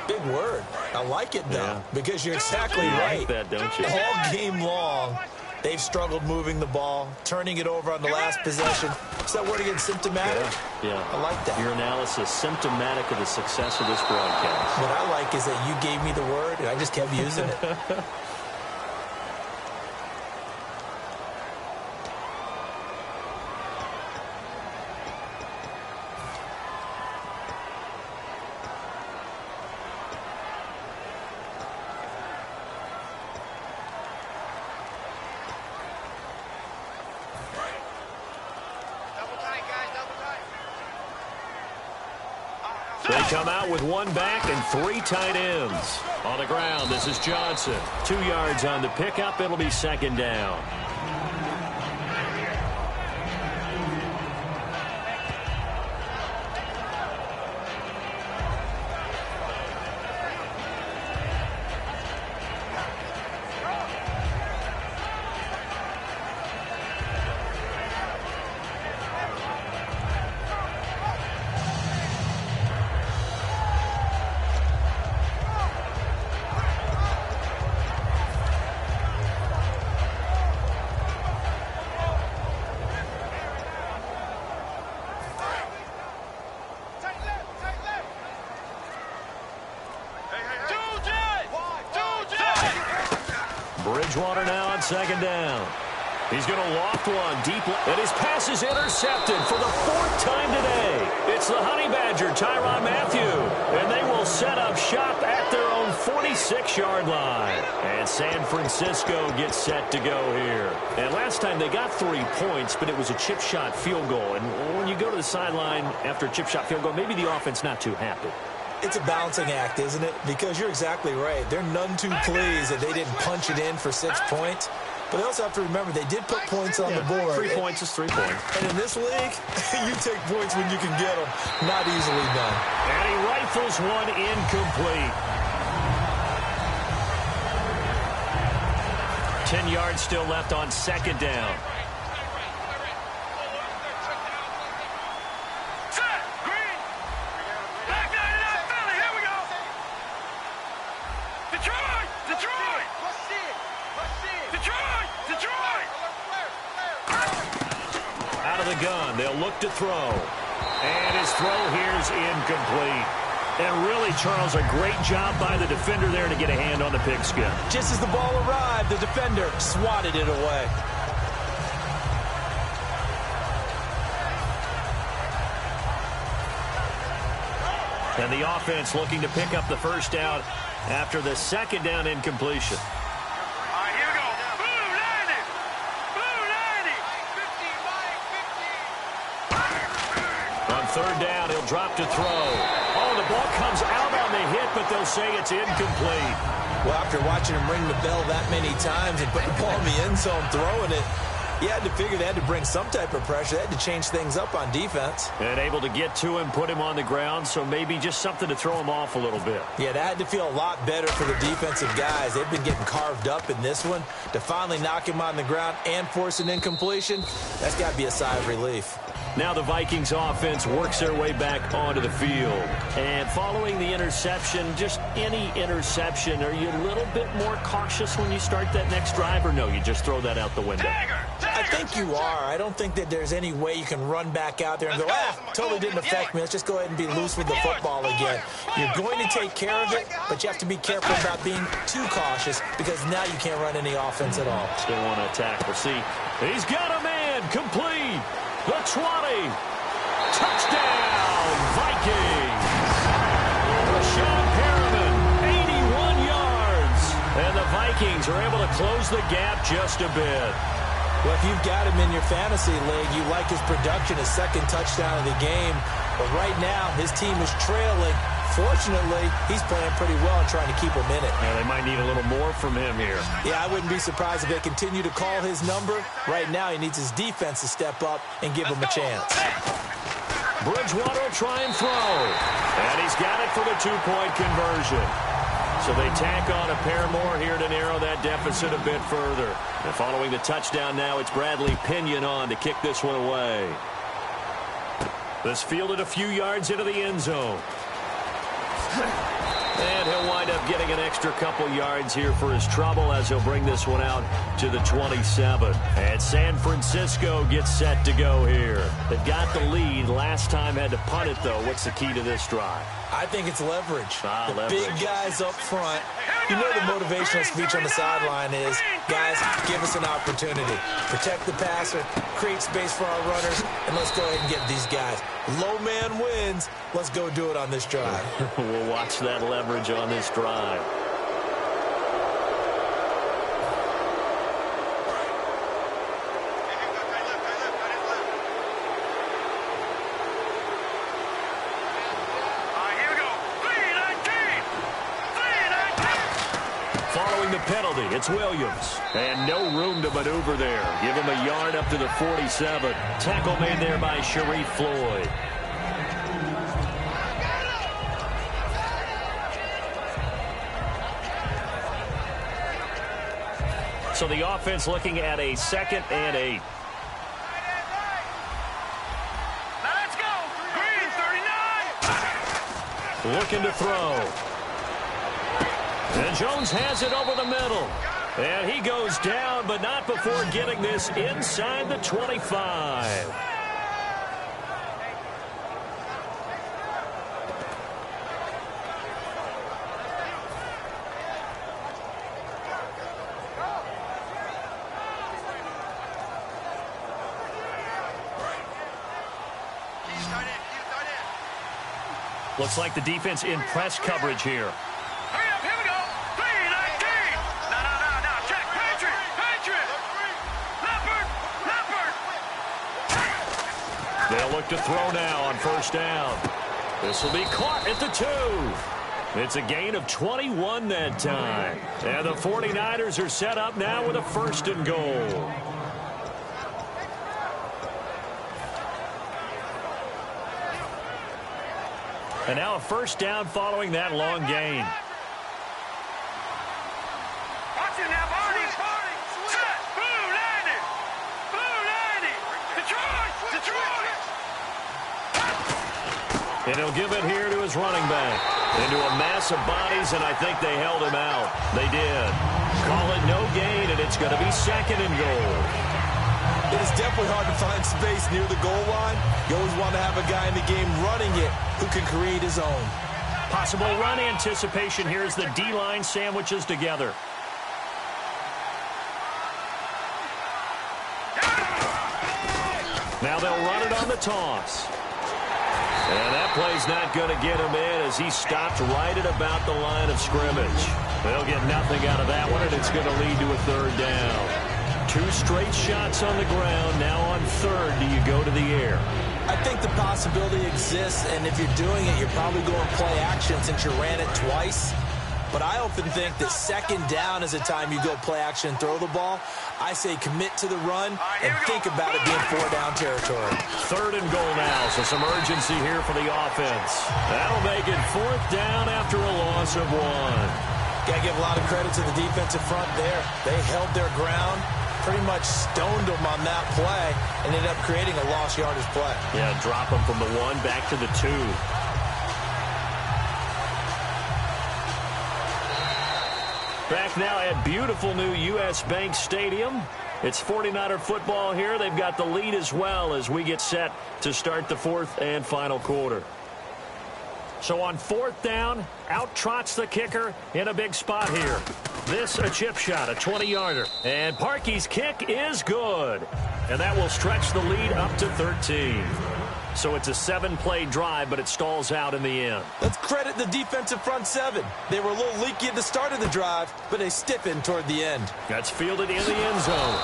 Big word. I like it, though, because you're exactly right. You like that, don't you? All game long, they've struggled moving the ball, turning it over on the last possession. Is that word again, symptomatic? Yeah. I like that. Your analysis, symptomatic of the success of this broadcast. What I like is that you gave me the word, and I just kept using it. They come out with 1 back and 3 tight ends. On the ground, this is Johnson. 2 yards on the pickup. It'll be 2nd down. Bridgewater now on 2nd down. He's going to loft one deep, and his pass is intercepted for the 4th time today. It's the Honey Badger, Tyrann Mathieu, and they will set up shop at their own 46-yard line. And San Francisco gets set to go here. And last time they got 3 points, but it was a chip shot field goal. And when you go to the sideline after a chip shot field goal, maybe the offense not too happy. It's a balancing act, isn't it? Because you're exactly right. They're none too pleased that they didn't punch it in for 6 points. But they also have to remember they did put points on the board. 3 points is 3 points. And in this league, you take points when you can get them. Not easily done. And he rifles one incomplete. 10 yards still left on 2nd down. Gun. They'll look to throw. And his throw here is incomplete. And really, Charles, a great job by the defender there to get a hand on the pigskin. Just as the ball arrived, the defender swatted it away. And the offense looking to pick up the 1st down after the 2nd down incompletion. On 3rd down, he'll drop to throw. Oh, the ball comes out on the hit, but they'll say it's incomplete. Well, after watching him ring the bell that many times and put the ball in the end zone throwing it, you had to figure they had to bring some type of pressure. They had to change things up on defense. And able to get to him, put him on the ground, so maybe just something to throw him off a little bit. Yeah, that had to feel a lot better for the defensive guys. They've been getting carved up in this one. To finally knock him on the ground and force an incompletion, that's got to be a sigh of relief. Now the Vikings offense works their way back onto the field. And following the interception, just any interception, are you a little bit more cautious when you start that next drive, or no, you just throw that out the window? I think you are. I don't think that there's any way you can run back out there and go, totally didn't affect me. Let's just go ahead and be loose with the football again. You're going to take care of it, but you have to be careful about being too cautious because now you can't run any offense at all. Still want to attack. We'll see. He's got a man. Complete. The 20. Touchdown, Vikings. Rashad Perriman, 81 yards. And the Vikings are able to close the gap just a bit. Well, if you've got him in your fantasy league, you like his production, his 2nd touchdown of the game. But right now, his team is trailing Unfortunately, he's playing pretty well and trying to keep him in it. Yeah, they might need a little more from him here. Yeah, I wouldn't be surprised if they continue to call his number. Right now, he needs his defense to step up and give him a chance. Bridgewater will try and throw. And he's got it for the two-point conversion. So they tack on a pair more here to narrow that deficit a bit further. And following the touchdown now, it's Bradley Pinion on to kick this one away. This fielded a few yards into the end zone. And he'll wind up getting an extra couple yards here for his trouble as he'll bring this one out to the 27. And San Francisco gets set to go here. They've got the lead. Last time had to punt it, though. What's the key to this drive? I think it's leverage. Leverage. Big guys up front. You know the motivational speech on the sideline is, guys, give us an opportunity. Protect the passer, create space for our runners, and let's go ahead and get these guys. Low man wins. Let's go do it on this drive. We'll watch that leverage on this drive. Following the penalty, it's Williams. And no room to maneuver there. Give him a yard up to the 47. Tackle made there by Sharif Floyd. So the offense looking at a 2nd and 8. Now let's go. Green, 39. Looking to throw. And Jones has it over the middle. And he goes down, but not before getting this inside the 25. Looks like the defense in press coverage here. Hurry up, here we go. 3-19. No. Check. Patriot. Leopard. They'll look to throw now on first down. This will be caught at the 2. It's a gain of 21 that time. And the 49ers are set up now with a 1st and goal. And now a 1st down following that long gain. Watch it now, Barney. Set. Blue 90. Detroit. And he'll give it here to his running back. Into a mass of bodies, and I think they held him out. They did. Call it no gain, and it's going to be 2nd and goal. It is definitely hard to find space near the goal line. You always want to have a guy in the game running it who can create his own. Possible run anticipation here as the D-line sandwiches together. Now they'll run it on the toss. And that play's not going to get him in as he stopped right at about the line of scrimmage. They'll get nothing out of that one, and it's going to lead to a 3rd down. 2 straight shots on the ground. Now on 3rd, do you go to the air? I think the possibility exists, and if you're doing it, you're probably going play action since you ran it twice. But I often think that 2nd down is a time you go play action and throw the ball. I say commit to the run and think about it being 4-down territory. 3rd and goal now, so some urgency here for the offense. That'll make it 4th down after a loss of 1. Got to give a lot of credit to the defensive front there. They held their ground, pretty much stoned them on that play, and ended up creating a lost yardage play. Yeah, drop them from the 1 back to the 2. Back now at beautiful new U.S. Bank Stadium. It's 49er football here. They've got the lead as well as we get set to start the 4th and final quarter. So on 4th down, out trots the kicker in a big spot here. This a chip shot, a 20-yarder. And Parkey's kick is good. And that will stretch the lead up to 13. So it's a 7-play drive, but it stalls out in the end. Let's credit the defensive front 7. They were a little leaky at the start of the drive, but they stiffened toward the end. That's fielded in the end zone.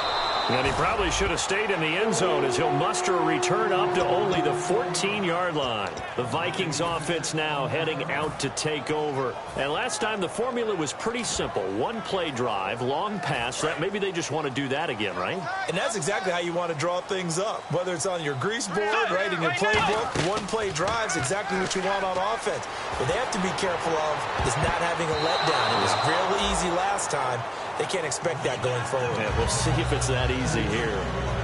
And he probably should have stayed in the end zone as he'll muster a return up to only the 14-yard line. The Vikings offense now heading out to take over. And last time the formula was pretty simple. One-play drive, long pass. Maybe they just want to do that again, right? And that's exactly how you want to draw things up. Whether it's on your grease board, right, in your playbook, one-play drive's exactly what you want on offense. What they have to be careful of is not having a letdown. It was real easy last time. They can't expect that going forward. Yeah, we'll see if it's that easy here.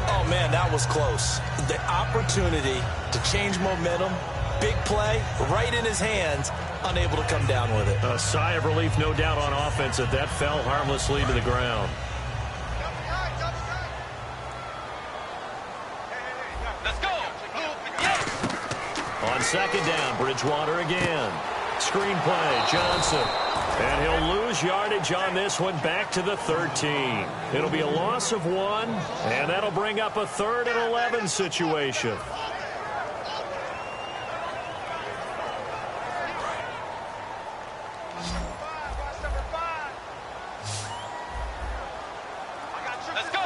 Oh, man, that was close. The opportunity to change momentum, big play, right in his hands, unable to come down with it. A sigh of relief, no doubt, on offense that fell harmlessly to the ground. Let's go. On second down, Bridgewater again. Screen play, Johnson. And he'll lose yardage on this one back to the 13. It'll be a loss of 1, and that'll bring up a 3rd and 11 situation. Let's go.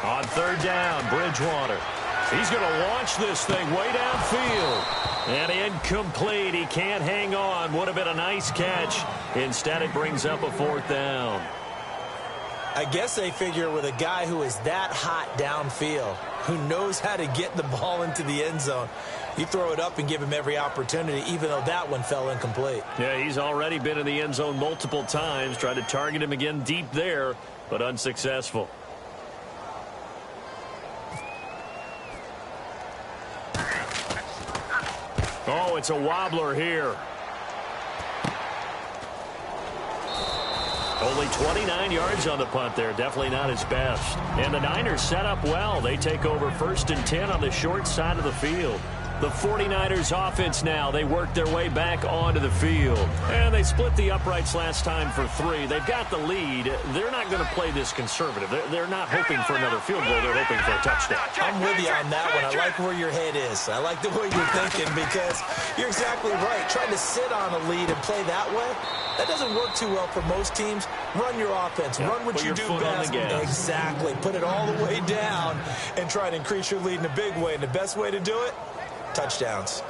On third down, Bridgewater. He's going to launch this thing way downfield. And incomplete. He can't hang on. Would have been a nice catch. Instead, it brings up a 4th down. I guess they figure with a guy who is that hot downfield, who knows how to get the ball into the end zone, you throw it up and give him every opportunity, even though that one fell incomplete. Yeah, he's already been in the end zone multiple times. Tried to target him again deep there, but unsuccessful. Oh, it's a wobbler here. Only 29 yards on the punt there. Definitely not his best. And the Niners set up well. They take over 1st and 10 on the short side of the field. The 49ers offense now, they work their way back onto the field. And they split the uprights last time for 3. They've got the lead. They're not going to play this conservative. They're not hoping for another field goal. They're hoping for a touchdown. I'm with you on that one. I like where your head is. I like the way you're thinking because you're exactly right. Trying to sit on a lead and play that way, that doesn't work too well for most teams. Run your offense. Yeah, run what you do best. Exactly. Put it all the way down and try to increase your lead in a big way. And the best way to do it, touchdowns.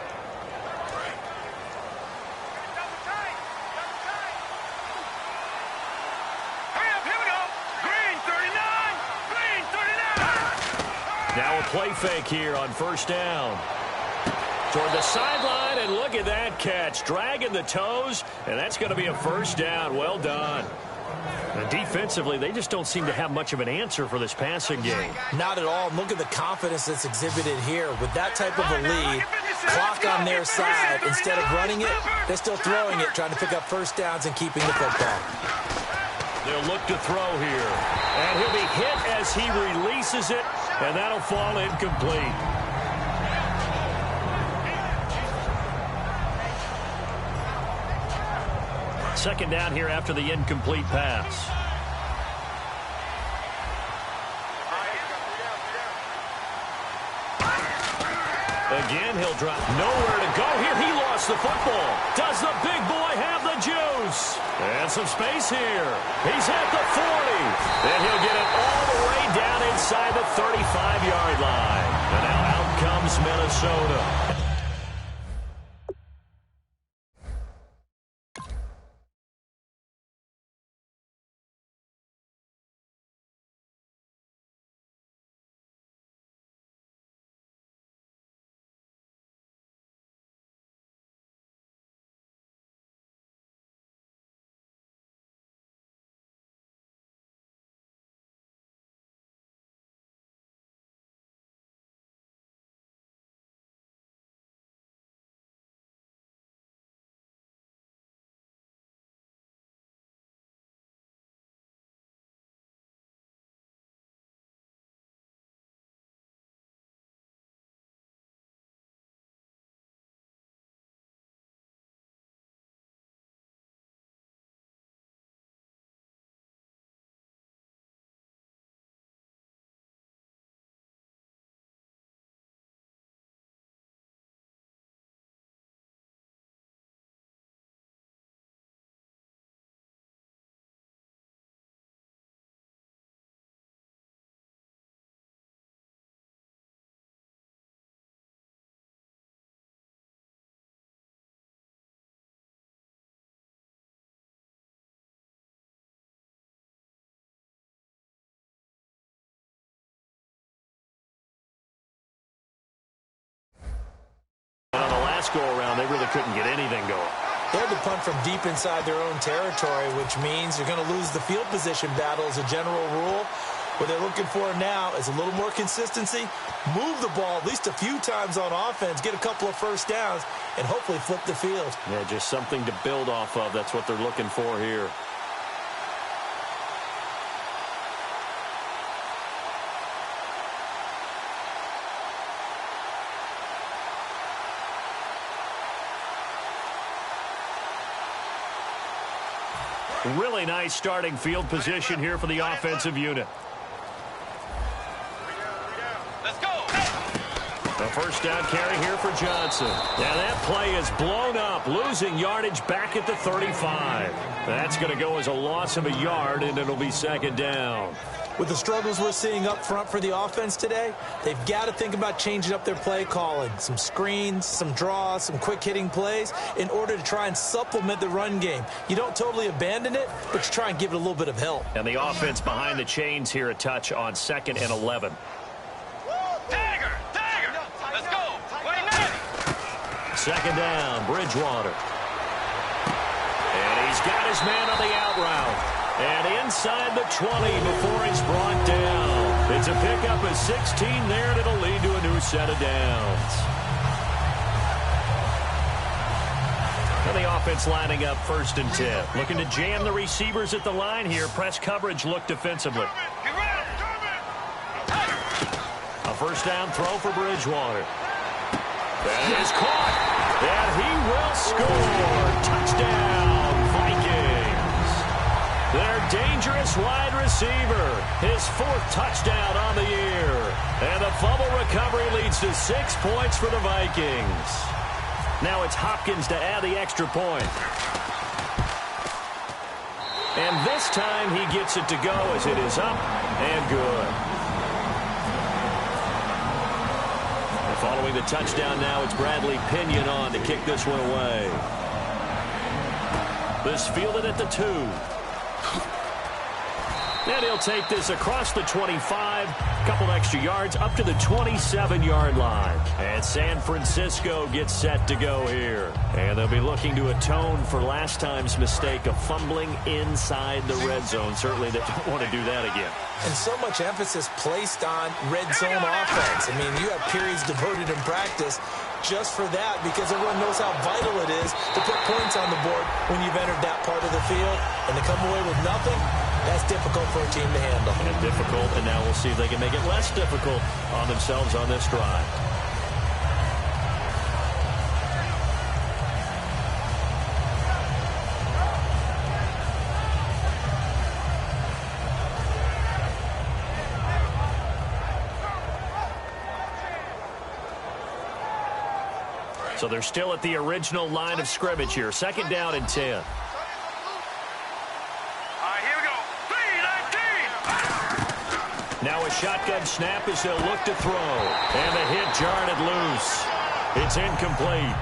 Now a play fake here on 1st down. Toward the sideline, and look at that catch. Dragging the toes, and that's going to be a 1st down. Well done. And defensively, they just don't seem to have much of an answer for this passing game. Not at all. Look at the confidence that's exhibited here. With that type of a lead, clock on their side, instead of running it, they're still throwing it, trying to pick up 1st downs and keeping the football. They'll look to throw here. And he'll be hit as he releases it, and that'll fall incomplete. Second down here after the incomplete pass. Again, he'll drop. Nowhere to go here. He lost the football. Does the big boy have the juice? And some space here. He's at the 40. And he'll get it all the way down inside the 35-yard line. And now out comes Minnesota. go-around, they really couldn't get anything going. They had to punt from deep inside their own territory, which means you're going to lose the field position battle as a general rule. What they're looking for now is a little more consistency, move the ball at least a few times on offense, get a couple of first downs, and hopefully flip the field. Yeah, just something to build off of. That's what they're looking for here. Really nice starting field position here for the offensive unit. Let's go. A first down carry here for Johnson. Yeah, that play is blown up, losing yardage back at the 35. That's going to go as a loss of a yard, and it'll be second down. With the struggles we're seeing up front for the offense today, they've got to think about changing up their play calling. Some screens, some draws, some quick-hitting plays in order to try and supplement the run game. You don't totally abandon it, but you try and give it a little bit of help. And the offense behind the chains here a touch on 2nd and 11. Tiger. Let's go. Wait a minute. Second down, Bridgewater. And he's got his man on the out route. And inside the 20 before he's brought down. It's a pickup of 16 there, and it'll lead to a new set of downs. And the offense lining up 1st and 10. Looking to jam the receivers at the line here. Press coverage look defensively. A first down throw for Bridgewater. That is caught. And he will score. Touchdown, Vikings. Their dangerous wide receiver. His 4th touchdown on the year. And the fumble recovery leads to 6 points for the Vikings. Now it's Hopkins to add the extra point. And this time he gets it to go as it is up and good. And following the touchdown now, it's Bradley Pinion on to kick this one away. This fielded at the 2. And he'll take this across the 25, a couple extra yards up to the 27-yard line. And San Francisco gets set to go here. And they'll be looking to atone for last time's mistake of fumbling inside the red zone. Certainly they don't want to do that again. And so much emphasis placed on red zone offense. I mean, you have periods devoted in practice just for that because everyone knows how vital it is to put points on the board when you've entered that part of the field. And to come away with nothing, that's difficult for a team to handle. And difficult, and now we'll see if they can make it less difficult on themselves on this drive. So they're still at the original line of scrimmage here. Second down and 10. Now a shotgun snap as they'll look to throw. And the hit jarred it loose. It's incomplete.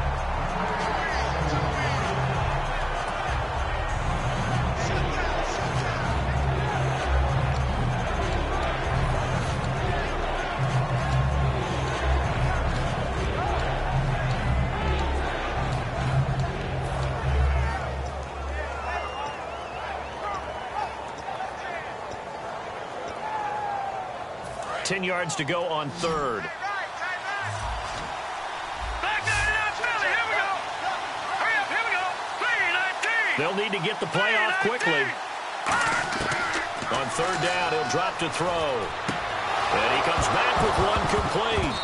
Ten yards to go on 3rd. They'll need to get the play off quickly. On 3rd down, he'll drop to throw. And he comes back with one complete.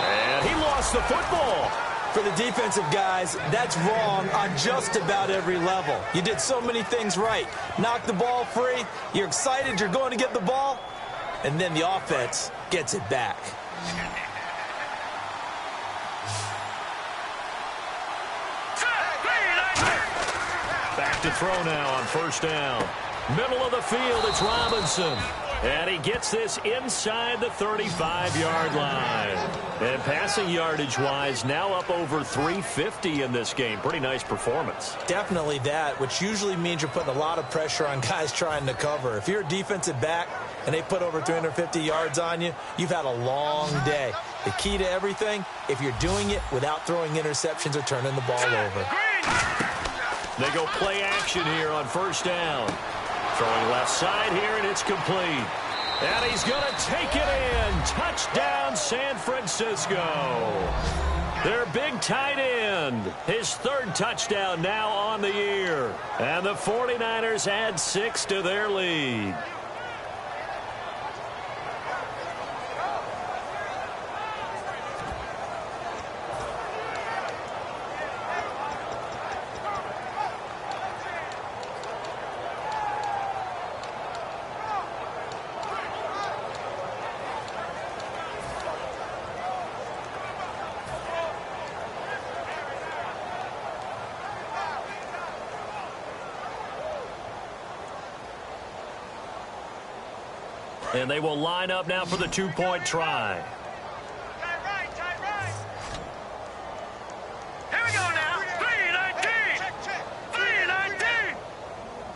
And he lost the football. For the defensive guys, that's wrong on just about every level. You did so many things right. Knock the ball free. You're excited you're going to get the ball. And then the offense gets it back. Back to throw now on 1st down. Middle of the field, it's Robinson. And he gets this inside the 35-yard line. And passing yardage-wise, now up over 350 in this game. Pretty nice performance. Definitely that, which usually means you're putting a lot of pressure on guys trying to cover. If you're a defensive back and they put over 350 yards on you, you've had a long day. The key to everything, if you're doing it without throwing interceptions or turning the ball over. They go play action here on first down. Throwing left side here, and it's complete. And he's going to take it in. Touchdown, San Francisco. Their big tight end. His third touchdown now on the year. And the 49ers add 6 to their lead. And they will line up now for the two-point try. Tight right, tight right. Here we go now. 3-19.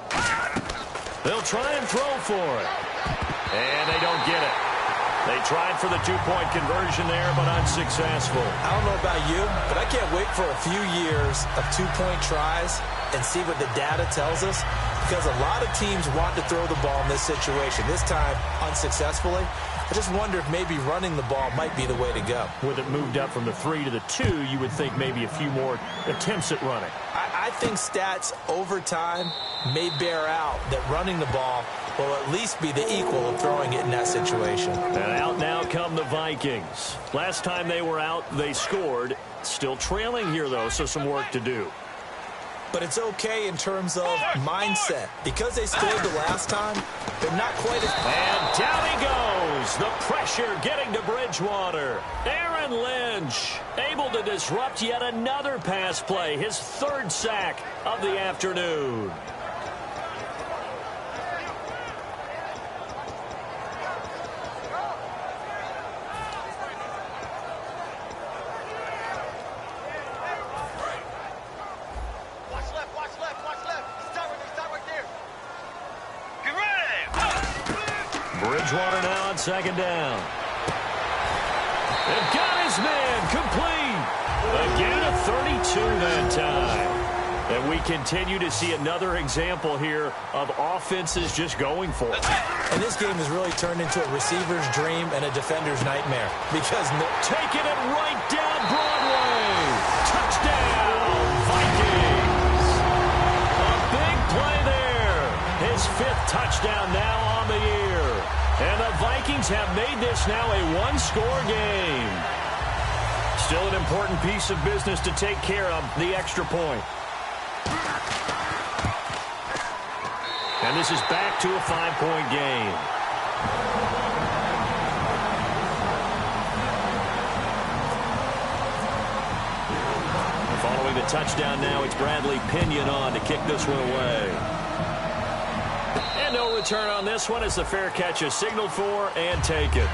3-19. They'll try and throw for it. And they don't get it. They tried for the two-point conversion there, but unsuccessful. I don't know about you, but I can't wait for a few years of two-point tries and see what the data tells us, because a lot of teams want to throw the ball in this situation. This time, unsuccessfully. I just wonder if maybe running the ball might be the way to go. With it moved up from the 3 to the 2, you would think maybe a few more attempts at running. I think stats over time may bear out that running the ball will at least be the equal of throwing it in that situation. And out now come the Vikings. Last time they were out, they scored. Still trailing here, though, so some work to do. But it's okay in terms of mindset. Because they scored the last time, they're not quite as... And down he goes. The pressure getting to Bridgewater. Aaron Lynch able to disrupt yet another pass play. His third sack of the afternoon. Bridgewater now on second down. They've got his man complete. A gain of 32 that time. And we continue to see another example here of offenses just going for it. And this game has really turned into a receiver's dream and a defender's nightmare. Because taking it right down Broadway. Touchdown, Vikings. A big play there. His 5th touchdown now on the year. And the Vikings have made this now a one-score game. Still an important piece of business to take care of, the extra point. And this is back to a 5-point game. Following the touchdown now, it's Bradley Pinion on to kick this one away. And no return on this one as the fair catch is signaled for and taken.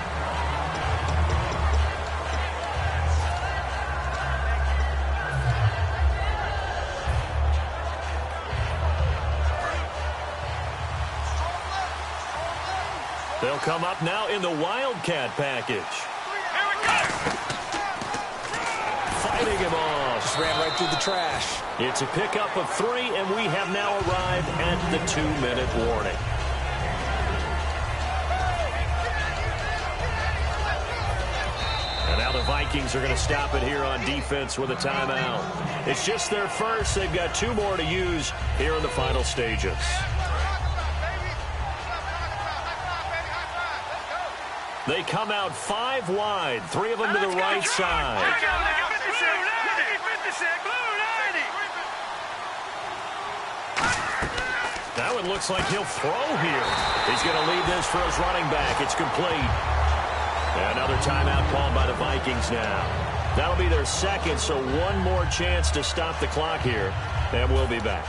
They'll come up now in the Wildcat package. Fighting him off. just ran right through the trash. It's a pickup of 3, and we have now arrived at the 2-minute warning. And now the Vikings are going to stop it here on defense with a timeout. It's just their first. They've got 2 more to use here in the final stages. They come out 5 wide, 3 of them to the right side. That one looks like he'll throw here. He's going to lead this for his running back. It's complete. Another timeout called by the Vikings now. That'll be their second, so 1 more chance to stop the clock here, and we'll be back.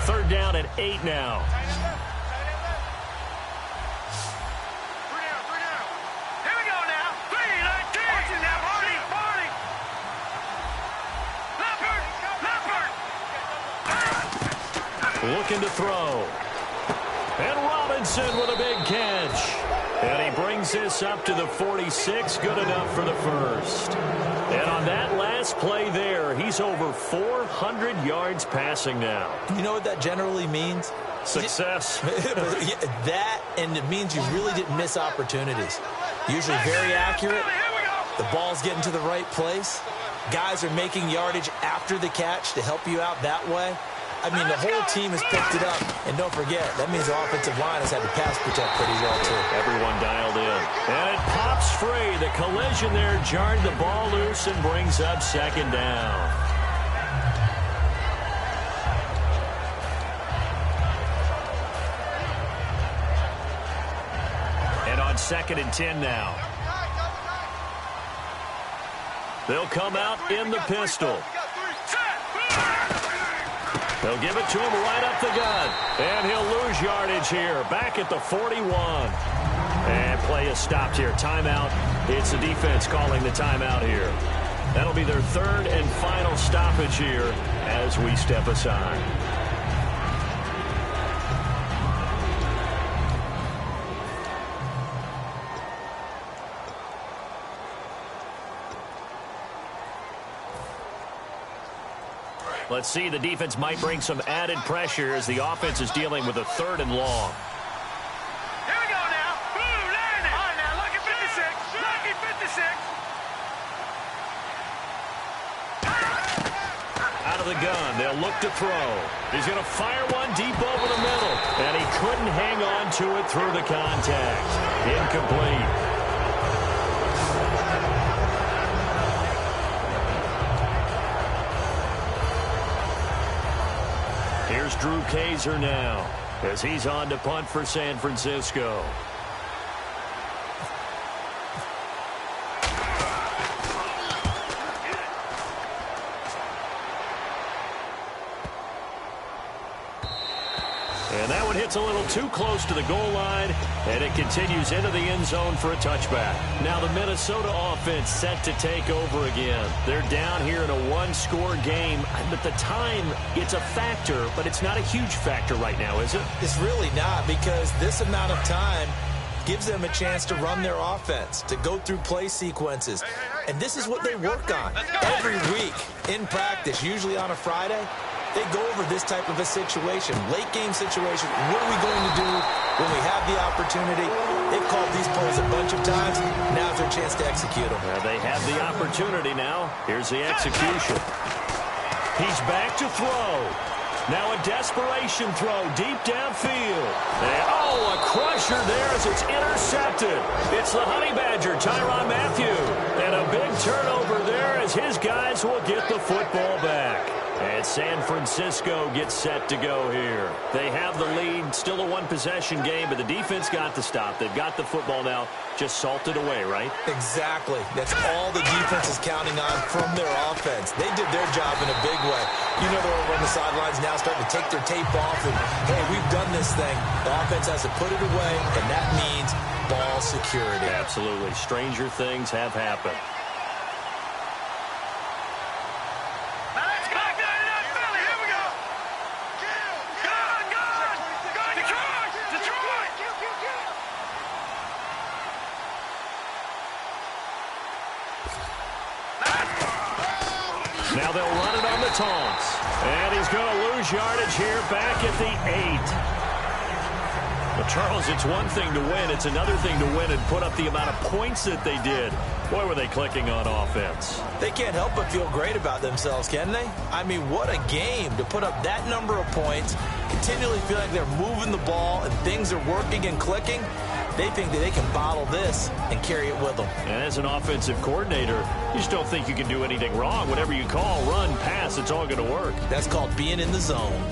Third down at 8 now. looking to throw. And Robinson with a big catch. And he brings this up to the 46. Good enough for the first. And on that last play there, he's over 400 yards passing now. You know what that generally means? Success. That, and it means you really didn't miss opportunities. Usually very accurate. The ball's getting to the right place. Guys are making yardage after the catch to help you out that way. I mean, the whole team has picked it up. And don't forget, that means the offensive line has had to pass protect pretty well, too. Everyone dialed in. And it pops free. The collision there jarred the ball loose and brings up second down. And on 2nd and 10 now. They'll come out in the pistol. They'll give it to him right up the gut. And he'll lose yardage here. Back at the 41. And play is stopped here. Timeout. It's the defense calling the timeout here. That'll be their 3rd and final stoppage here as we step aside. Let's see, the defense might bring some added pressure as the offense is dealing with a 3rd and long. Here we go now. Boom, landing. All right, now, lucky 56. Lucky 56. Out of the gun, they'll look to throw. He's going to fire one deep over the middle. And he couldn't hang on to it through the contact. Incomplete. Here's Drew Kaiser now as he's on to punt for San Francisco. And that one hits a little too close to the goal line, and it continues into the end zone for a touchback. Now the Minnesota offense set to take over again. They're down here in a one-score game, but the time, it's a factor, but it's not a huge factor right now, is it? It's really not, because this amount of time gives them a chance to run their offense, to go through play sequences. And this is what they work on every week in practice, usually on a Friday. They go over this type of a situation, late game situation. What are we going to do when we have the opportunity? They've called these plays a bunch of times. Now's their chance to execute them. Well, they have the opportunity now. Here's the execution. He's back to throw. Now a desperation throw deep downfield. A crusher there as it's intercepted. It's the Honey Badger, Tyrann Mathieu. And a big turnover there as his guys will get the football back. And San Francisco gets set to go here. They have the lead, still a one-possession game, but the defense got the stop. They've got the football now, just salted away, right? Exactly. That's all the defense is counting on from their offense. They did their job in a big way. You know they're over on the sidelines now starting to take their tape off and, hey, we've done this thing. The offense has to put it away, and that means ball security. Absolutely. Stranger things have happened. Now they'll run it on the taunts. And he's going to lose yardage here back at the 8. Well, Charles, it's one thing to win. It's another thing to win and put up the amount of points that they did. Boy, were they clicking on offense. They can't help but feel great about themselves, can they? I mean, what a game to put up that number of points, continually feel like they're moving the ball and things are working and clicking. They think that they can bottle this and carry it with them. And as an offensive coordinator, you just don't think you can do anything wrong. Whatever you call, run, pass, it's all going to work. That's called being in the zone.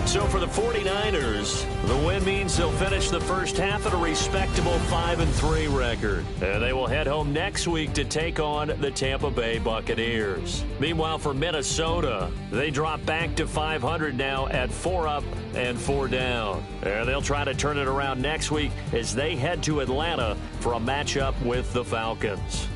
So for the 49ers, the win means they'll finish the first half at a respectable 5-3 record. They will head home next week to take on the Tampa Bay Buccaneers. Meanwhile, for Minnesota, they drop back to 500 now at 4 up and 4 down. They'll try to turn it around next week as they head to Atlanta for a matchup with the Falcons.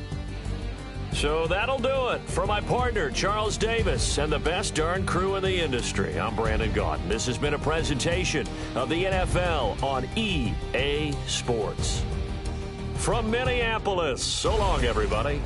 So that'll do it. For my partner, Charles Davis, and the best darn crew in the industry, I'm Brandon Gaudin. This has been a presentation of the NFL on EA Sports. From Minneapolis, so long, everybody.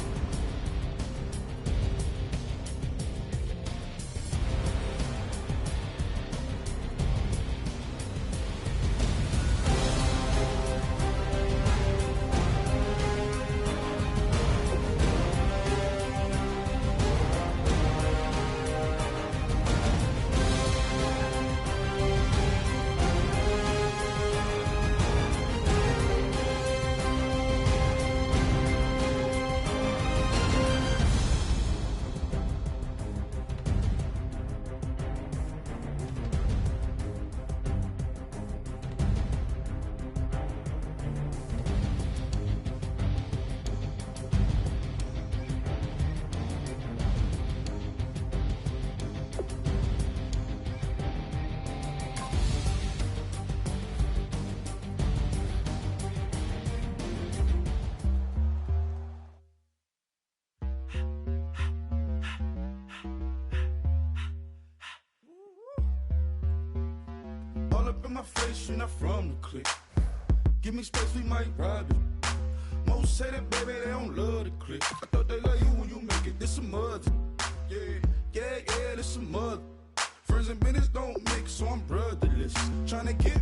All up in my face, you're not from the clique. Give me space, we might rob it. Most say that, baby, they don't love the clique. I thought they love you when you make it. This some mother. Yeah, this some mother. Friends and business don't mix, so I'm brotherless. Tryna get